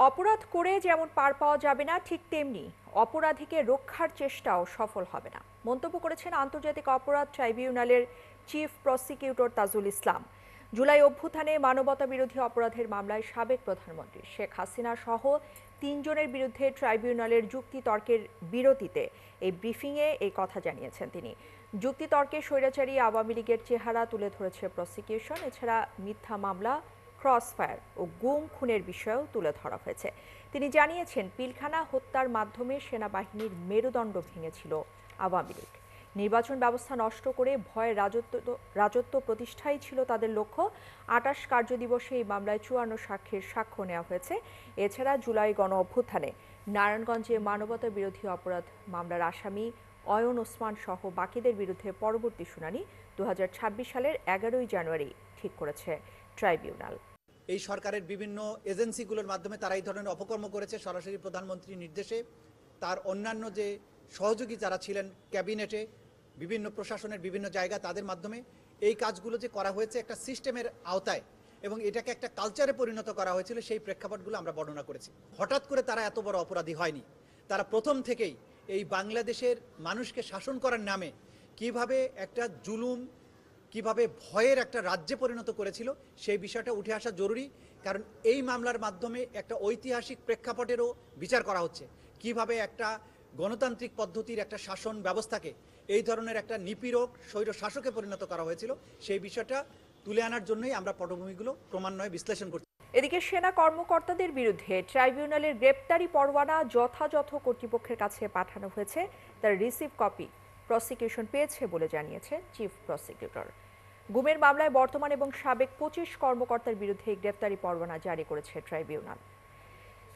অপরাধ করে যেমন পার পাওয়া যাবে না, ঠিক তেমনি অপরাধীকে রক্ষার চেষ্টাও সফল হবে না, মন্তব্য করেছেন আন্তর্জাতিক অপরাধ ট্রাইব্যুনালের চিফ প্রসিকিউটর তাজুল ইসলাম। জুলাই অভ্যুত্থানে মানবতা বিরোধী অপরাধের মামলায় সাবেক প্রধানমন্ত্রী শেখ হাসিনা সহ তিনজনের বিরুদ্ধে ট্রাইব্যুনালের যুক্তিতর্কের বিরতিতে এই ব্রিফিংয়ে এই কথা জানিয়েছেন তিনি। যুক্তিতর্কে স্বৈরাচারী আওয়ামী লীগের চেহারা তুলে ধরেছে প্রসিকিউশন। এছাড়া মিথ্যা মামলা, ক্রসফায়ার ও গুম খুনের বিষয়েও তুলে ধরা হয়েছে। তিনি জানিয়েছেন, পিলখানা হত্যার মাধ্যমে সেনাবাহিনীর মেরুদণ্ড ভেঙেছিল আওয়ামী লীগ। নির্বাচন ব্যবস্থা নষ্ট করে ভয়ের রাজত্ব প্রতিষ্ঠাই ছিল তাদের লক্ষ্য। ২৮ কার্যদিবসে এই মামলায় ৫৪ সাক্ষীর সাক্ষ্য নেওয়া হয়েছে। এছাড়া জুলাই গণ অভ্যুত্থানে নারায়ণগঞ্জে মানবতা বিরোধী অপরাধ মামলার আসামি অয়ন ওসমান সহ বাকিদের বিরুদ্ধে পরবর্তী শুনানি ২০২৬ সালের ১১ই জানুয়ারি ঠিক করেছে ট্রাইব্যুনাল। এই সরকারের বিভিন্ন এজেন্সিগুলোর মাধ্যমে তারা এই ধরনের অপকর্ম করেছে। সরাসরি প্রধানমন্ত্রীর নির্দেশে তার অন্যান্য যে সহযোগী যারা ছিলেন ক্যাবিনেটে, বিভিন্ন প্রশাসনের বিভিন্ন জায়গা, তাদের মাধ্যমে এই কাজগুলো যে করা হয়েছে একটা সিস্টেমের আওতায় এবং এটাকে একটা কালচারে পরিণত করা হয়েছিল, সেই প্রেক্ষাপটগুলো আমরা বর্ণনা করেছি। হঠাৎ করে তারা এত বড় অপরাধী হয়নি। তারা প্রথম থেকেই এই বাংলাদেশের মানুষকে শাসন করার নামে কিভাবে একটা জুলুম, কিভাবে ভয়ের একটা রাজ্যে পরিণত করেছিল, সেই বিষয়টা উঠে আসা জরুরি। কারণ এই মামলার মাধ্যমে একটা ঐতিহাসিক প্রেক্ষাপটেরও বিচার করা হচ্ছে। কিভাবে একটা গণতান্ত্রিক পদ্ধতির একটা শাসন ব্যবস্থাকে এই ধরনের একটা নিপীড়ক স্বৈর শাসকে পরিণত করা হয়েছিল, সেই বিষয়টা তুলে আনার জন্যই আমরা পটভূমিগুলো ক্রমান্বয়ে বিশ্লেষণ করছি। এদিকে সেনা কর্মকর্তাদের বিরুদ্ধে ট্রাইব্যুনালের গ্রেপ্তারি পরোয়ানা যথাযথ কর্তৃপক্ষের কাছে পাঠানো হয়েছে। তার রিসিভ কপি প্রসিকিউশন পেয়েছে বলে জানিয়েছে চিফ প্রসিকিউটর। গুমের মামলায় বর্তমান এবং সাবেক ২৫ কর্মকর্তার বিরুদ্ধে গ্রেপ্তারি পরোয়ানা জারি করেছে ট্রাইব্যুনাল।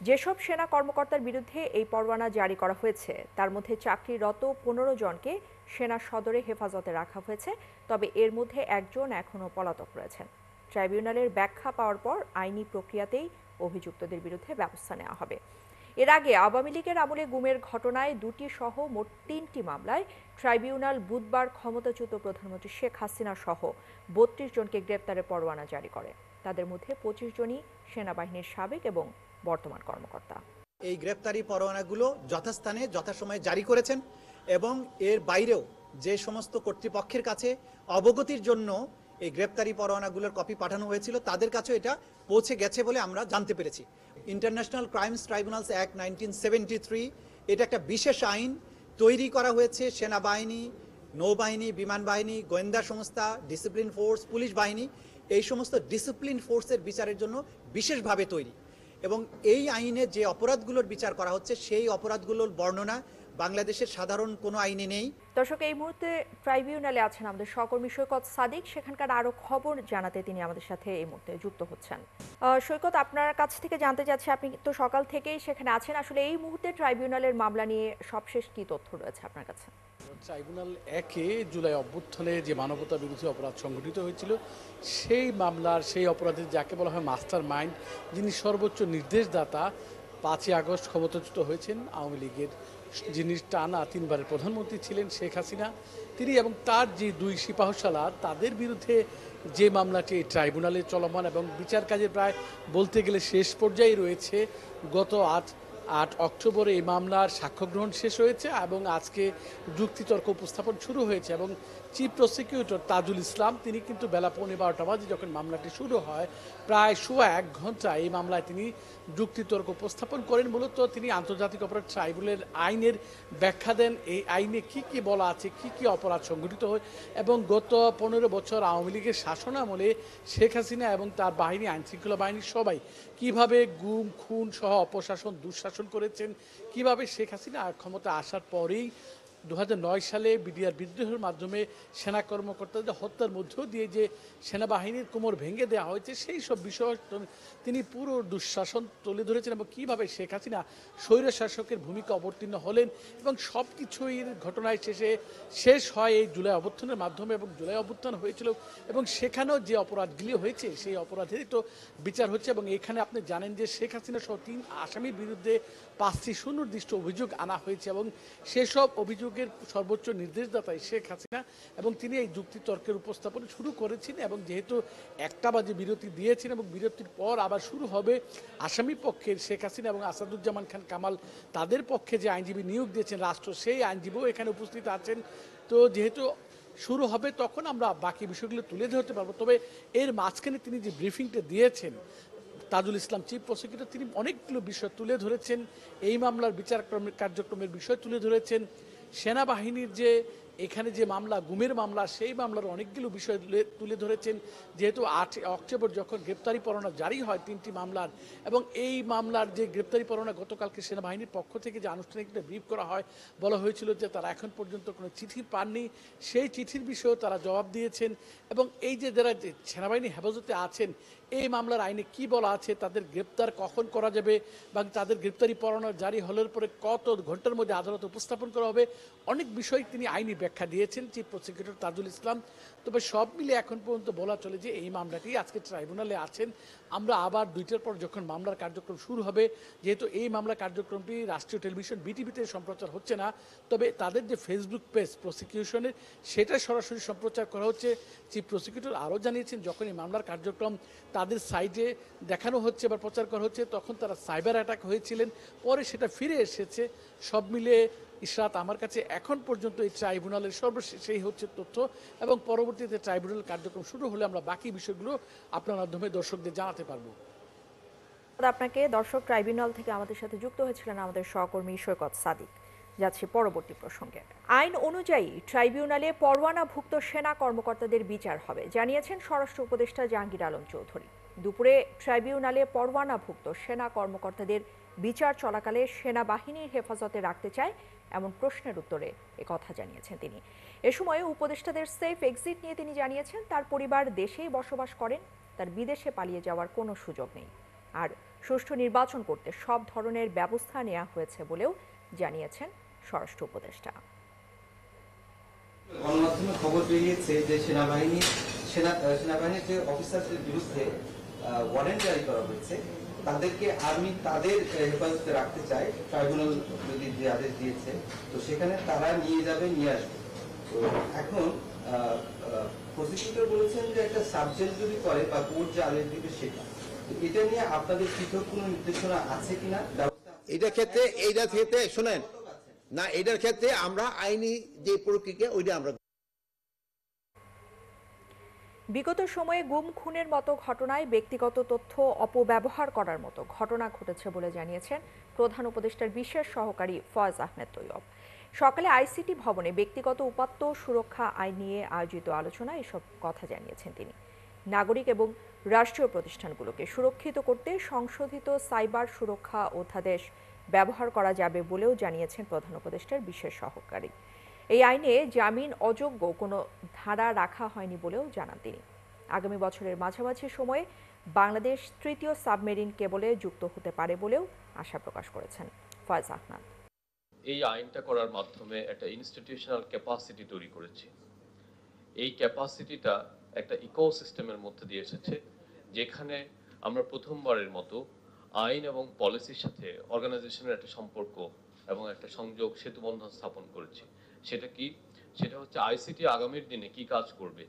যেসব সেনা কর্মকর্তার বিরুদ্ধে এই পরোয়ানা জারি করা হয়েছে তার মধ্যে চাকরিরত ১৫ জনকে সেনা সদরে হেফাজতে রাখা হয়েছে, তবে এর মধ্যে একজন এখনও পলাতক রয়েছেন। ট্রাইব্যুনালের ব্যাখ্যা পাওয়ার পর আইনি প্রক্রিয়াতেই অভিযুক্তদের বিরুদ্ধে ব্যবস্থা নেওয়া হবে। এর আগে আওয়ামী লীগের আমলে গুমের ঘটনায় ২টি সহ মোট ৩টি মামলায় ট্রাইব্যুনাল বুধবার ক্ষমতাচ্যুত প্রধানমন্ত্রী শেখ হাসিনা সহ ৩২ জনকে গ্রেপ্তারের পরোয়ানা জারি করে। তাদের মধ্যে ২৫ জনই সেনাবাহিনীর সাবেক এবং বর্তমান কর্মকর্তা। এই গ্রেপ্তারি পরোয়ানাগুলো যথাস্থানে যথাসময়ে জারি করেছেন এবং এর বাইরেও যে সমস্ত কর্তৃপক্ষের কাছে অবগতির জন্য এই গ্রেপ্তারি পরোয়ানাগুলোর কপি পাঠানো হয়েছিল, তাদের কাছেও এটা পৌঁছে গেছে বলে আমরা জানতে পেরেছি। ইন্টারন্যাশনাল ক্রাইমস ট্রাইব্যুনালস অ্যাক্ট 1973, এটা একটা বিশেষ আইন তৈরি করা হয়েছে সেনাবাহিনী, নৌবাহিনী, বিমান বাহিনী, গোয়েন্দা সংস্থা, ডিসিপ্লিন ফোর্স, পুলিশ বাহিনী, এই সমস্ত ডিসিপ্লিন ফোর্সের বিচারের জন্য বিশেষভাবে তৈরি। এবং এই আইনে যে অপরাধগুলোর বিচার করা হচ্ছে, সেই অপরাধগুলোর বর্ণনা বাংলাদেশের সাধারণ কোনো আইনে নেই। দর্শক, এই মুহূর্তে ট্রাইব্যুনালে আছেন আমাদের সহকর্মী সৈকত সাদিক। সেখানকার আরো খবর জানাতে তিনি আমাদের সাথে এই মুহূর্তে যুক্ত হচ্ছেন। সৈকত, আপনার কাছ থেকে জানতে চাচ্ছি, আপনি তো সকাল থেকেই সেখানে আছেন, আসলে এই মুহূর্তে ট্রাইব্যুনালের মামলা নিয়ে সবশেষ কি তথ্য রয়েছে আপনার কাছে? ট্রাইব্যুনাল ১-এ জুলাই অভ্যুত্থানে যে মানবতা বিরোধী অপরাধ সংঘটিত হয়েছিল, সেই মামলার সেই অপরাধের যাকে বলা হয় মাস্টার মাইন্ড, যিনি সর্বোচ্চ নির্দেশদাতা, ৫ই আগস্ট ক্ষমতাচ্যুত হয়েছেন আওয়ামী লীগের, যিনি টানা ৩বারের প্রধানমন্ত্রী ছিলেন শেখ হাসিনা, তিনি এবং তার যে ২ সিপাহসালার, তাদের বিরুদ্ধে যে মামলাটি ট্রাইব্যুনালে চলমান এবং বিচার কাজে প্রায় বলতে গেলে শেষ পর্যায়ে রয়েছে। গত ৮ অক্টোবর এই মামলার সাক্ষ্য গ্রহণ শেষ হয়েছে এবং আজকে যুক্তিতর্ক উপস্থাপন শুরু হয়েছে এবং চিফ প্রসিকিউটর তাজুল ইসলাম, তিনি কিন্তু বেলা ১২:১৫ বাজে যখন মামলাটি শুরু হয়, প্রায় সোয়া ১ ঘন্টা এই মামলায় তিনি যুক্তিতর্ক উপস্থাপন করেন। মূলত তিনি আন্তর্জাতিক অপরাধ ট্রাইব্যুনালের আইনের ব্যাখ্যা দেন, এই আইনে কি কি বলা আছে, কি কি অপরাধ সংঘটিত হয় এবং গত ১৫ বছর আওয়ামী লীগের শাসনামলে শেখ হাসিনা এবং তার বাহিনী, আইনশৃঙ্খলা বাহিনীর সবাই কিভাবে গুম খুন সহ অপশাসন দুঃশাসন করেছেন, কিভাবে শেখ হাসিনা ক্ষমতা আসার পরেই ২০০৯ সালে বিডিআর বিদ্রোহের মাধ্যমে সেনা কর্মকর্তাদের হত্যার মধ্যেও দিয়ে যে সেনাবাহিনীর কোমর ভেঙে দেওয়া হয়েছে, সেই সব বিষয় তিনি পুরো দুঃশাসন তুলে ধরেছেন এবং কীভাবে শেখ হাসিনা স্বৈরশাসকের ভূমিকা অবতীর্ণ হলেন এবং সব কিছুই ঘটনায় শেষ হয় এই জুলাই অভ্যুত্থানের মাধ্যমে। এবং জুলাই অভ্যুত্থান হয়েছিল এবং সেখানেও যে অপরাধগুলি হয়েছে সেই অপরাধেরই তো বিচার হচ্ছে। এবং এখানে আপনি জানেন যে শেখ হাসিনা সহ ৩ আসামির বিরুদ্ধে ৫টি সুনির্দিষ্ট অভিযোগ আনা হয়েছে এবং সেসব অভিযোগ অভিযোগের সর্বোচ্চ নির্দেশদাতা শেখ হাসিনা, এবং তিনি এই যুক্তিতর্কের উপস্থাপন শুরু করেছেন। এবং যেহেতু 1টা বাজে বিরতি দিয়েছেন এবং বিরতির পর আবার শুরু হবে, আসামি পক্ষের শেখ হাসিনা এবং আসাদুজ্জামান খান কামাল তাদের পক্ষে যে আইনজীবী নিয়োগ দিয়েছেন রাষ্ট্র, সেই আইনজীবীও এখানে উপস্থিত আছেন। তো যেহেতু শুরু হবে তখন আমরা বাকি বিষয়গুলো তুলে ধরতে পারবো। তবে এর মাঝখানে তিনি যে ব্রিফিংটা দিয়েছেন, তাজুল ইসলাম চিফ প্রসিকিউটর, তিনি অনেকগুলো বিষয় তুলে ধরেছেন। এই মামলার বিচার কার্যক্রমের বিষয় তুলে ধরেছেন। সেনাবাহিনীর যে এখানে যে মামলা, গুমের মামলা, সেই মামলার অনেকগুলো বিষয় তুলে ধরেছেন। যেহেতু 8 অক্টোবর যখন গ্রেপ্তারি পরোয়ানা জারি হয় 3টি মামলার, এবং এই মামলার যে গ্রেপ্তারি পরোয়ানা গতকালকে সেনাবাহিনীর পক্ষ থেকে যে আনুষ্ঠানিক ব্রিফ করা হয়, বলা হয়েছিল যে তারা এখন পর্যন্ত কোনো চিঠি পাননি, সেই চিঠির বিষয়েও তারা জবাব দিয়েছেন। এবং এই যে যারা সেনাবাহিনী হেফাজতে আছেন, এই মামলার আইনে কি বলা আছে, তাদের গ্রেপ্তার কখন করা যাবে, এবং তাদের গ্রেপ্তারি পরোয়ানা জারি হলের পরে কত ঘন্টার মধ্যে আদালতে উপস্থাপন করা হবে, অনেক বিষয় তিনি আইনি ব্যাখ্যা দিয়েছেন চিফ প্রসিকিউটর তাজুল ইসলাম। তবে সব মিলে এখন পর্যন্ত বলা চলে যে এই মামলাটি আজকে ট্রাইব্যুনালে আছেন। আমরা আবার 2টার পর যখন মামলার কার্যক্রম শুরু হবে, যেহেতু এই মামলার কার্যক্রমটি রাষ্ট্রীয় টেলিভিশন বিটিভিতে সম্প্রচার হচ্ছে না, তবে তাদের যে ফেসবুক পেজ প্রসিকিউশনের, সেটা সরাসরি সম্প্রচার করা হচ্ছে। চিফ প্রসিকিউটর আরও জানিয়েছেন, যখন এই মামলার কার্যক্রম তাদের সাইটে দেখানো হচ্ছে বা প্রচার করা হচ্ছে, তখন তারা সাইবার অ্যাটাক হয়েছিলেন, পরে সেটা ফিরে এসেছে। সব মিলে ইশরাত, আমার কাছে এখন পর্যন্ত এই ট্রাইব্যুনালের সর্বশেষ এই হচ্ছে তথ্য, এবং পরবর্তীতে ট্রাইব্যুনাল কার্যক্রম শুরু হলে আমরা বাকি বিষয়গুলো আপনার মাধ্যমে দর্শকদের জানাতে পারবো। আপনাকে। দর্শক, ট্রাইব্যুনাল থেকে আমাদের সাথে যুক্ত হয়েছিলেন আমাদের সহকর্মী সৈকত সাদিক। যাচ্ছি পরবর্তী প্রসঙ্গে। আইন অনুযায়ী ট্রাইব্যুনালে পরোয়ানাভুক্ত সেনা কর্মকর্তাদের বিচার হবে, জানিয়েছেন স্বরাষ্ট্র উপদেষ্টা জাহাঙ্গীর আলম চৌধুরী। দুপুরে ট্রাইব্যুনালে পরোয়ানাভুক্ত সেনা কর্মকর্তাদের বিচার চলাকালে সেনাবাহিনীর হেফাজতে রাখতে চায় এমন প্রশ্নের উত্তরে একথা জানিয়েছেন তিনি। এ সময় উপদেষ্টাদের সেফ এক্সিট নিয়ে তিনি জানিয়েছেন, তার পরিবার দেশেই বসবাস করেন, তার বিদেশে পালিয়ে যাওয়ার কোনো সুযোগ নেই, আর সুষ্ঠু নির্বাচন করতে সব ধরনের ব্যবস্থা নেওয়া হয়েছে বলেও জানিয়েছেন স্বরাষ্ট্র উপদেষ্টা। গণমাধ্যমে খবর বেরিয়েছে যে সেনাবাহিনীর যে অফিসারদের বিরুদ্ধে ওয়ারেন্ট জারি করা হয়েছে, তাদেরকে আর্মি তাদের হেফাজতে রাখতে চায়। ট্রাইব্যুনাল যদি যে আদেশ দিয়েছে, তো সেখানে তারা নিয়ে যাবে, নিয়ে আসবে। তো এখন প্রসিকিউটর বলেছেন যে একটা সাবজেক্ট যদি করে বা কোর্ট যে আদেশ দিবে সেটা, এটা নিয়ে আপনাদের পৃথক কোনো নির্দেশনা আছে কিনা? এটার ক্ষেত্রে শোনেন না, এটার ক্ষেত্রে আমরা আইনি যে প্রক্রিয়া ওইটা আমরা। বিগত সময়ে গুম খুনের মতো ঘটনায় ব্যক্তিগত তথ্য অপব্যবহার করার মতো ঘটনা ঘটেছে বলে জানিয়েছেন প্রধান উপদেষ্টার বিশেষ সহকারী ফয়েজ আহমেদ তৈয়ব। সকালে আইসিটি ভবনে ব্যক্তিগত উপাত্ত সুরক্ষা আইন নিয়ে আয়োজিত আলোচনায় এসব কথা জানিয়েছেন তিনি। নাগরিক এবং রাষ্ট্রীয় প্রতিষ্ঠানগুলোকে সুরক্ষিত করতে সংশোধিত সাইবার সুরক্ষা অধ্যাদেশ ব্যবহার করা যাবে বলেও জানিয়েছেন প্রধান উপদেষ্টার বিশেষ সহকারী। এই আইনে জামিন অযোগ্য কোনো ধারা রাখা হয়নি বলেও জানান তিনি। আগামী বছরের মাঝামাঝি সময়ে বাংলাদেশ 3য় সাবমেরিন কেবলে যুক্ত হতে পারে বলেও আশা প্রকাশ করেছেন ফয়েজ আহমেদ। এই আইনটা করার মাধ্যমে একটা ইনস্টিটিউশনাল ক্যাপাসিটি তৈরি করেছি। এই ক্যাপাসিটিটা একটা ইকোসিস্টেমের মধ্যে দিয়ে এসেছে, যেখানে আমরা প্রথমবারের মতো আইন এবং পলিসির সাথে অর্গানাইজেশনের একটা সম্পর্ক এবং একটা সংযোগ সেতুবন্ধন স্থাপন করেছি। সেটা কি? সেটা হচ্ছে আইসিটি আগামীর দিনে কি কাজ করবে,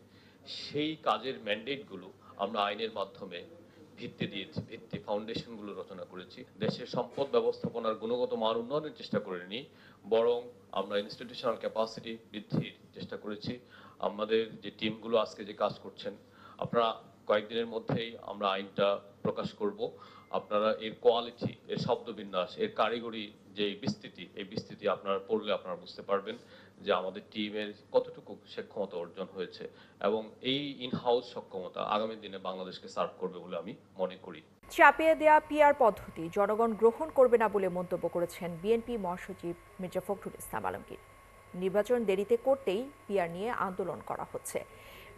সেই কাজের ম্যান্ডেটগুলো আমরা আইনের মাধ্যমে ভিত্তি ফাউন্ডেশনগুলো রচনা করেছি। দেশের সম্পদ ব্যবস্থাপনার গুণগত মান উন্নয়নের চেষ্টা করিনি, বরং আমরা ইনস্টিটিউশনাল ক্যাপাসিটি বৃদ্ধির চেষ্টা করেছি। আমাদের যে টিমগুলো আজকে যে কাজ করছেন, আপনারা কয়েকদিনের মধ্যেই আমরা আইনটা প্রকাশ করব। আপনারা এর কোয়ালিটি, এর শব্দবিন্যাস, এর কারিগরি যে বিস্তৃতি, এই বিস্তৃতি আপনারা পড়লে আপনারা বুঝতে পারবেন যে আমাদের টিমের কতটুকু সক্ষমতা অর্জন হয়েছে, এবং এই ইনহাউস সক্ষমতা আগামী দিনে বাংলাদেশকে সার্ভ করবে বলে আমি মনে করি। চাপিয়ে দেয়া পিআর পদ্ধতি জনগণ গ্রহণ করবে না বলে মন্তব্য করেছেন বিএনপি মহাসচিব মির্জা ফখরুল ইসলাম আলমগীর। নির্বাচন দেরিতে করতেই পিআর নিয়ে আন্দোলন করা হচ্ছে।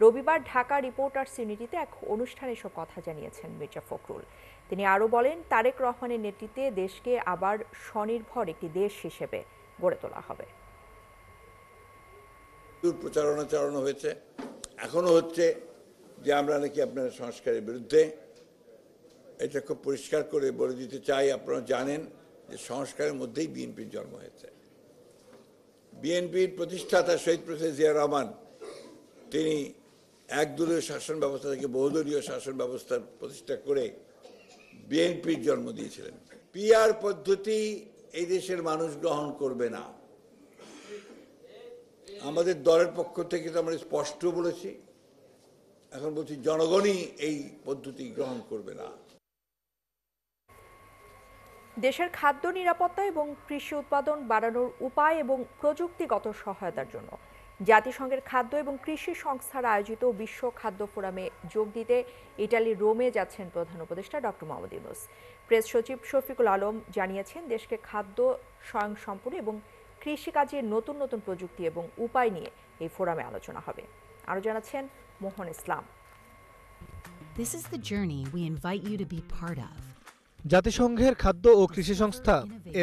রবিবার ঢাকা রিপোর্টার্স ইউনিটিতে এক অনুষ্ঠানে এসব কথা জানিয়েছেন মির্জা ফখরুল। তিনি আরও বলেন, তারেক রহমানের নেতৃত্বে দেশকে আবার স্বনির্ভর একটি দেশ হিসেবে গড়ে তোলা হবে। প্রচারণা চালানো হয়েছে, এখনো হচ্ছে যে আমরা নাকি আপনার সংস্কারের বিরুদ্ধে। এটা খুব পরিষ্কার করে বলে দিতে চাই, আপনারা জানেন যে সংস্কারের মধ্যেই বিএনপির জন্ম হয়েছে। বিএনপির প্রতিষ্ঠাতা শহীদ প্রেসিডেন্ট জিয়া রহমান তিনি একদলীয় শাসন ব্যবস্থা থেকে বহুদলীয় শাসন ব্যবস্থার প্রতিষ্ঠা করে বিএনপির জন্ম দিয়েছিলেন। পিআর পদ্ধতি এই দেশের মানুষ গ্রহণ করবে না। আমাদের দলের পক্ষ থেকে তো আমরা স্পষ্ট বলেছি, এখন বলছি জনগণই এই পদ্ধতি গ্রহণ করবে না। দেশের খাদ্য নিরাপত্তা এবং কৃষি উৎপাদন বাড়ানোর উপায় এবং প্রযুক্তিগত সহায়তার জন্য জাতিসংঘের খাদ্য এবং কৃষি সংস্থার আয়োজিত বিশ্ব খাদ্য ফোরামে যোগ দিতে ইটালির রোমে যাচ্ছেন প্রধান উপদেষ্টা ডক্টর মোহাম্মদ ইউনূস। প্রেস সচিব শফিকুল আলম জানিয়েছেন, দেশকে খাদ্য স্বয়ংসম্পূর্ণ এবং কৃষিকাজের নতুন নতুন প্রযুক্তি এবং উপায় নিয়ে এই ফোরামে আলোচনা হবে। আরও জানাচ্ছেন মোহন ইসলাম। This is the journey we invite you to be part of. জাতিসংঘের খাদ্য ও কৃষি সংস্থা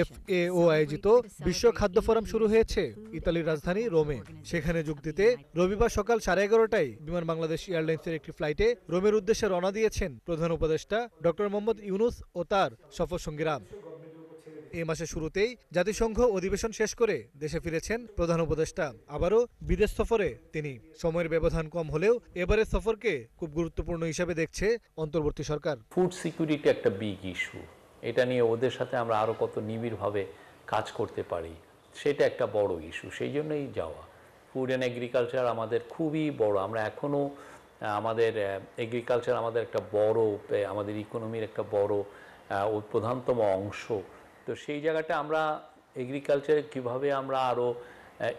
FAO আয়োজিত বিশ্ব খাদ্য ফোরাম শুরু হয়েছে ইতালির রাজধানী রোমে। সেখানে যোগ দিতে রবিবার সকাল 11:30টায় বিমান বাংলাদেশ এয়ারলাইন্সের একটি ফ্লাইটে রোমের উদ্দেশ্যে রওনা দিয়েছেন প্রধান উপদেষ্টা ডক্টর মোহাম্মদ ইউনূস ও তার সফর সঙ্গীরা। এই মাসের শুরুতেই জাতিসংঘ অধিবেশন শেষ করে দেশে ফিরেছেন প্রধান উপদেষ্টা। আবারও বিদেশ সফরে তিনি। সময়ের ব্যবধান কম হলেও এবারের সফরকে খুব গুরুত্বপূর্ণ হিসেবে দেখছে অন্তর্বর্তী সরকার। ফুড সিকিউরিটি একটা বিগ ইস্যু, এটা নিয়ে ওদের সাথে আমরা আরও কত নিবিড়ভাবে কাজ করতে পারি সেটা একটা বড় ইস্যু, সেই জন্যই যাওয়া। ফুড অ্যান্ড এগ্রিকালচার আমাদের খুবই বড়, আমরা এখনও আমাদের এগ্রিকালচার আমাদের একটা বড়, আমাদের ইকোনমির একটা বড় প্রধানতম অংশ। তো সেই জায়গাটা আমরা এগ্রিকালচারে কীভাবে আমরা আরও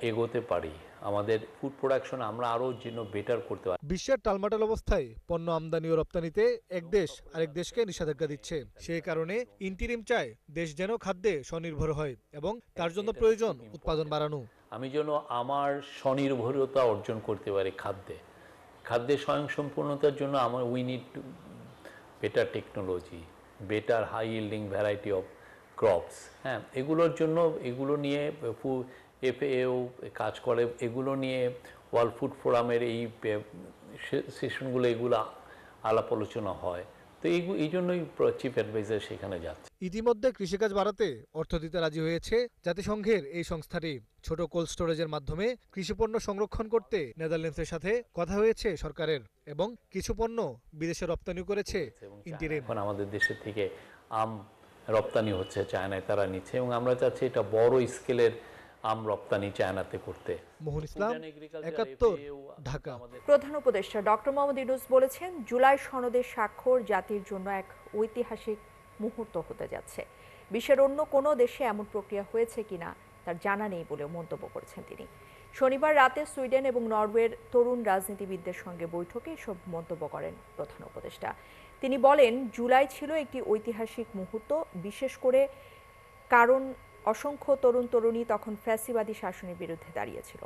এগোতে পারি, আমাদের ফুড প্রোডাকশন আমরা আরও যেন বেটার করতে পারি। বিশ্বের টালমাটাল অবস্থায় পণ্য আমদানি ও রপ্তানিতে এক দেশ আরেক দেশকে নিষেধাজ্ঞা দিচ্ছে। সেই কারণে ইন্টিরিম চায় দেশ যেন খাদ্যে স্বনির্ভর হয় এবং তার জন্য প্রয়োজন উৎপাদন বাড়ানো। আমি যেন আমার স্বনির্ভরতা অর্জন করতে পারি খাদ্যের স্বয়ংসম্পূর্ণতার জন্য আমার we need better technology, better high yielding variety of crops. হ্যাঁ, এগুলোর জন্য এগুলো নিয়ে FAO কাজ করে, এগুলো নিয়ে ওয়ার্ল্ড ফুড ফোরামের এই সেশনগুলো এগুলো আলাপ আলোচনা হয়। তো এই জন্যই চিফ অ্যাডভাইজার সেখানে যাচ্ছে। ইতিমধ্যে কৃষিকাজ বাড়াতে অর্থ দিতে রাজি হয়েছে জাতিসংঘের এই সংস্থাটি। ছোট কোল্ড স্টোরেজের মাধ্যমে কৃষিপণ্য সংরক্ষণ করতে নেদারল্যান্ডসের সাথে কথা হয়েছে সরকারের এবং কিছু পণ্য বিদেশে রপ্তানি করেছে ইন্টিরিম। এখন আমাদের দেশের থেকে আম রপ্তানি হচ্ছে চায়নায়, তারা নিচ্ছে এবং আমরা চাচ্ছি এটা বড় স্কেলের আম রপ্তানি চায়নাতে করতে। মোহন ইসলাম, ৭১, ঢাকা। প্রধান উপদেষ্টা ডক্টর মোহাম্মদ ইউনূস বলেছেন, জুলাই সনদের স্বাক্ষর জাতির জন্য এক ঐতিহাসিক মুহূর্ত হতে যাচ্ছে। বিশ্বের অন্য কোনো দেশে এমন প্রক্রিয়া হয়েছে কিনা তার জানা নেই বলেও মন্তব্য করেছেন তিনি। শনিবার রাতে সুইডেন এবং নরওয়ের তরুণ রাজনীতিবিদদের সঙ্গে বৈঠকে এসব মন্তব্য করেন প্রধান উপদেষ্টা। তিনি বলেন, জুলাই ছিল একটি ঐতিহাসিক মুহূর্ত, বিশেষ করে কারণ অসংখ্য তরুণ তরুণী তখন ফ্যাসিবাদী শাসনের বিরুদ্ধে দাঁড়িয়েছিল।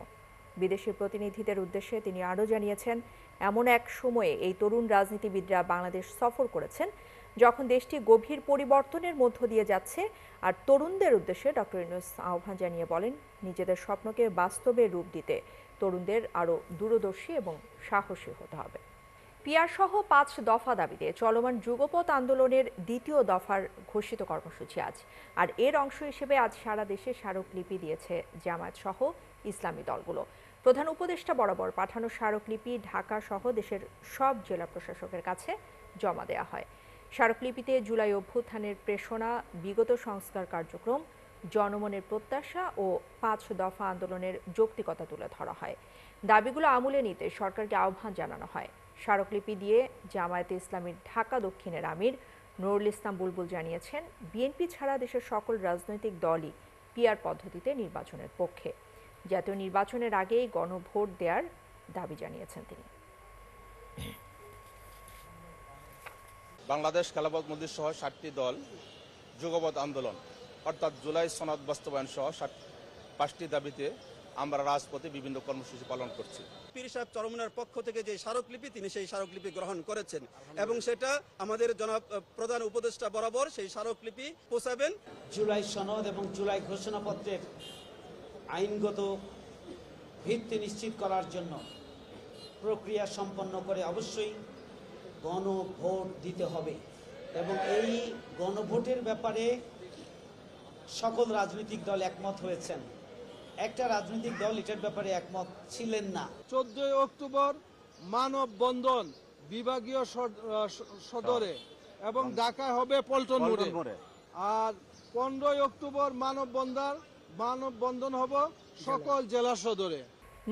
বিদেশি প্রতিনিধিদের উদ্দেশ্যে তিনি আরও জানিয়েছেন, এমন এক সময়ে এই তরুণ রাজনীতিবিদরা বাংলাদেশ সফর করেছেন যখন দেশটি গভীর পরিবর্তনের মধ্য দিয়ে যাচ্ছে। আর তরুণদের উদ্দেশ্যে ডক্টর ইউনূস আহ্বান জানিয়ে বলেন, নিজেদের স্বপ্নকে বাস্তবে রূপ দিতে তরুণদের আরও দূরদর্শী এবং সাহসী হতে হবে। পিআর সহ 5 দফা দাবিতে চলমান যুগপৎ আন্দোলনের দ্বিতীয় দফার ঘোষিত কর্মসূচি আজ। আর এর অংশ হিসেবে আজ সারা দেশে স্মারকলিপি দিয়েছে জামায়াত সহ ইসলামী দলগুলো। প্রধান উপদেষ্টা বরাবর পাঠানো স্মারকলিপি ঢাকা সহ দেশের সব জেলা প্রশাসকের কাছে জমা দেওয়া হয়। স্মারকলিপিতে জুলাই অভ্যুত্থানের প্রেষণা, বিগত সংস্কার কার্যক্রম, জনমনের প্রত্যাশা ও 5 দফা আন্দোলনের যৌক্তিকতা তুলে ধরা হয়। দাবিগুলো আমলে নিতে সরকারকে আহ্বান জানানো হয়। স্মারকলিপি দিয়ে জামায়াতে ইসলামীর ঢাকা দক্ষিণের আমির নুরুল ইসলাম বুলবুল জানিয়েছেন, বিএনপি ছাড়া দেশের সকল রাজনৈতিক দলই পিআর পদ্ধতিতে নির্বাচনের পক্ষে। জাতীয় নির্বাচনের আগেই গণভোট দেওয়ার দাবি জানিয়েছেন তিনি। বাংলাদেশ খেলাফত মজলিস সহ 7টি দল যুগপৎ আন্দোলন অর্থাৎ জুলাই সনদ বাস্তবায়ন সহ 5টি দাবিতে আমরা রাজপথে বিভিন্ন কর্মসূচি পালন করছি। পীর সাহেব চরমনার পক্ষ থেকে যে স্মারকলিপি তিনি সেই স্মারকলিপি গ্রহণ করেছেন এবং সেটা আমাদের জনাব প্রধান উপদেষ্টা বরাবর সেই স্মারকলিপি পৌঁছাবেন। জুলাই সনদ এবং জুলাই ঘোষণাপত্রের আইনগত ভিত্তি নিশ্চিত করার জন্য প্রক্রিয়া সম্পন্ন করে অবশ্যই গণভোট দিতে হবে এবং এই গণভোটের ব্যাপারে সকল রাজনৈতিক দল একমত হয়েছেন একটা রাজনৈতিক দল এটার ব্যাপারে একমত ছিলেন না। 14 অক্টোবর মানববন্ধন বিভাগীয় সদরে এবং ঢাকায় হবে পল্টন মোড়ে, আর 15 অক্টোবর মানববন্ধন হবে সকল জেলা সদরে।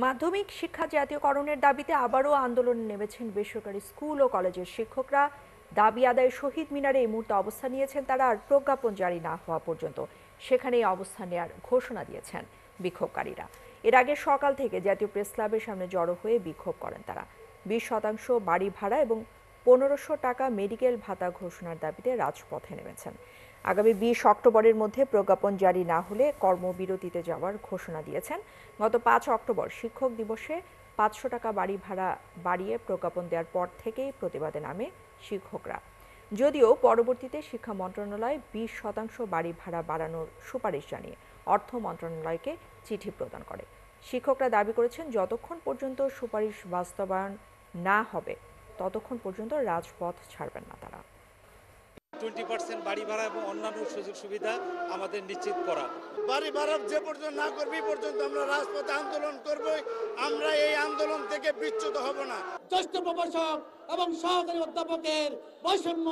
মাধ্যমিক শিক্ষা জাতীয়করণের দাবিতে আবারও আন্দোলনে নেমেছেন বেসরকারি স্কুল ও কলেজের শিক্ষকরা। দাবি আদায়ে শহীদ মিনারে এই মুহূর্তে অবস্থান নিয়েছেন তারা, আর প্রজ্ঞাপন জারি না হওয়া পর্যন্ত সেখানেই অবস্থান নেওয়ার ঘোষণা দিয়েছেন বিক্ষোভকারীরা। এর আগে সকাল থেকে জাতীয় প্রেস ক্লাবের সামনে জড়ো হয়ে বিক্ষোভ করেন তারা। 20% বাড়ি ভাড়া এবং 1500 টাকা মেডিকেল ভাতা ঘোষণার দাবিতে রাজপথে নেমেছেন। আগামী 20 অক্টোবরের মধ্যে প্রজ্ঞাপন জারি না হলে কর্মবিরতিতে যাওয়ার ঘোষণা দিয়েছেন। গত 5 অক্টোবর শিক্ষক দিবসে 500 টাকা বাড়ি ভাড়া বাড়িয়ে প্রজ্ঞাপন দেওয়ার পর থেকেই প্রতিবাদে নামে শিক্ষকরা। যদিও পরবর্তীতে শিক্ষা মন্ত্রণালয় 20% বাড়ি ভাড়া বাড়ানোর সুপারিশ জানিয়ে অর্থ মন্ত্রণালয়কে চিঠি প্রদান করে। শিক্ষকরা দাবি করেছেন যতক্ষণ পর্যন্ত সুপারিশ বাস্তবায়ন না হবে ততক্ষণ পর্যন্ত রাজপথ ছাড়বেন না তারা। 20% বাড়ি ভাড়া এবং অন্যান্য সুযোগ সুবিধা আমাদের নিশ্চিত করা। বাড়ি ভাড়া যে পর্যন্ত না করবে পর্যন্ত আমরা রাজপথে আন্দোলন করব। আমরা এই আন্দোলন থেকে বিচ্যুত হব না। জ্যেষ্ঠ প্রভাষক এবং সহকারী অধ্যাপকের বৈষম্য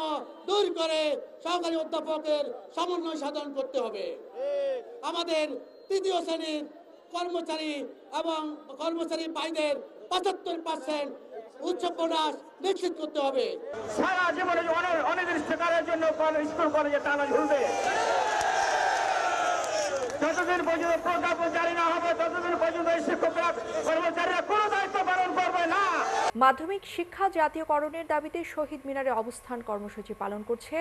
দূর করে সহকারী অধ্যাপকের সমন্বয় সাধন করতে হবে। আমাদের তৃতীয় শ্রেণীর কর্মচারী এবং কর্মচারী ভাইদের 75% উচ্চ বোনাস নিশ্চিত করতে হবে। সারা জীবনে অনির্দিষ্টকালের জন্য স্কুল কলেজে টানা ঝুলবে। যতদিন পর্যন্ত প্রজ্ঞাপন জারি না হবে ততদিন পর্যন্ত শিক্ষকরা কর্মচারীরা কোনো দায়িত্ব পালন করবে না। মাধ্যমিক শিক্ষা জাতীয়করণের দাবিতে শহীদ মিনারে অবস্থান কর্মসূচি পালন করছে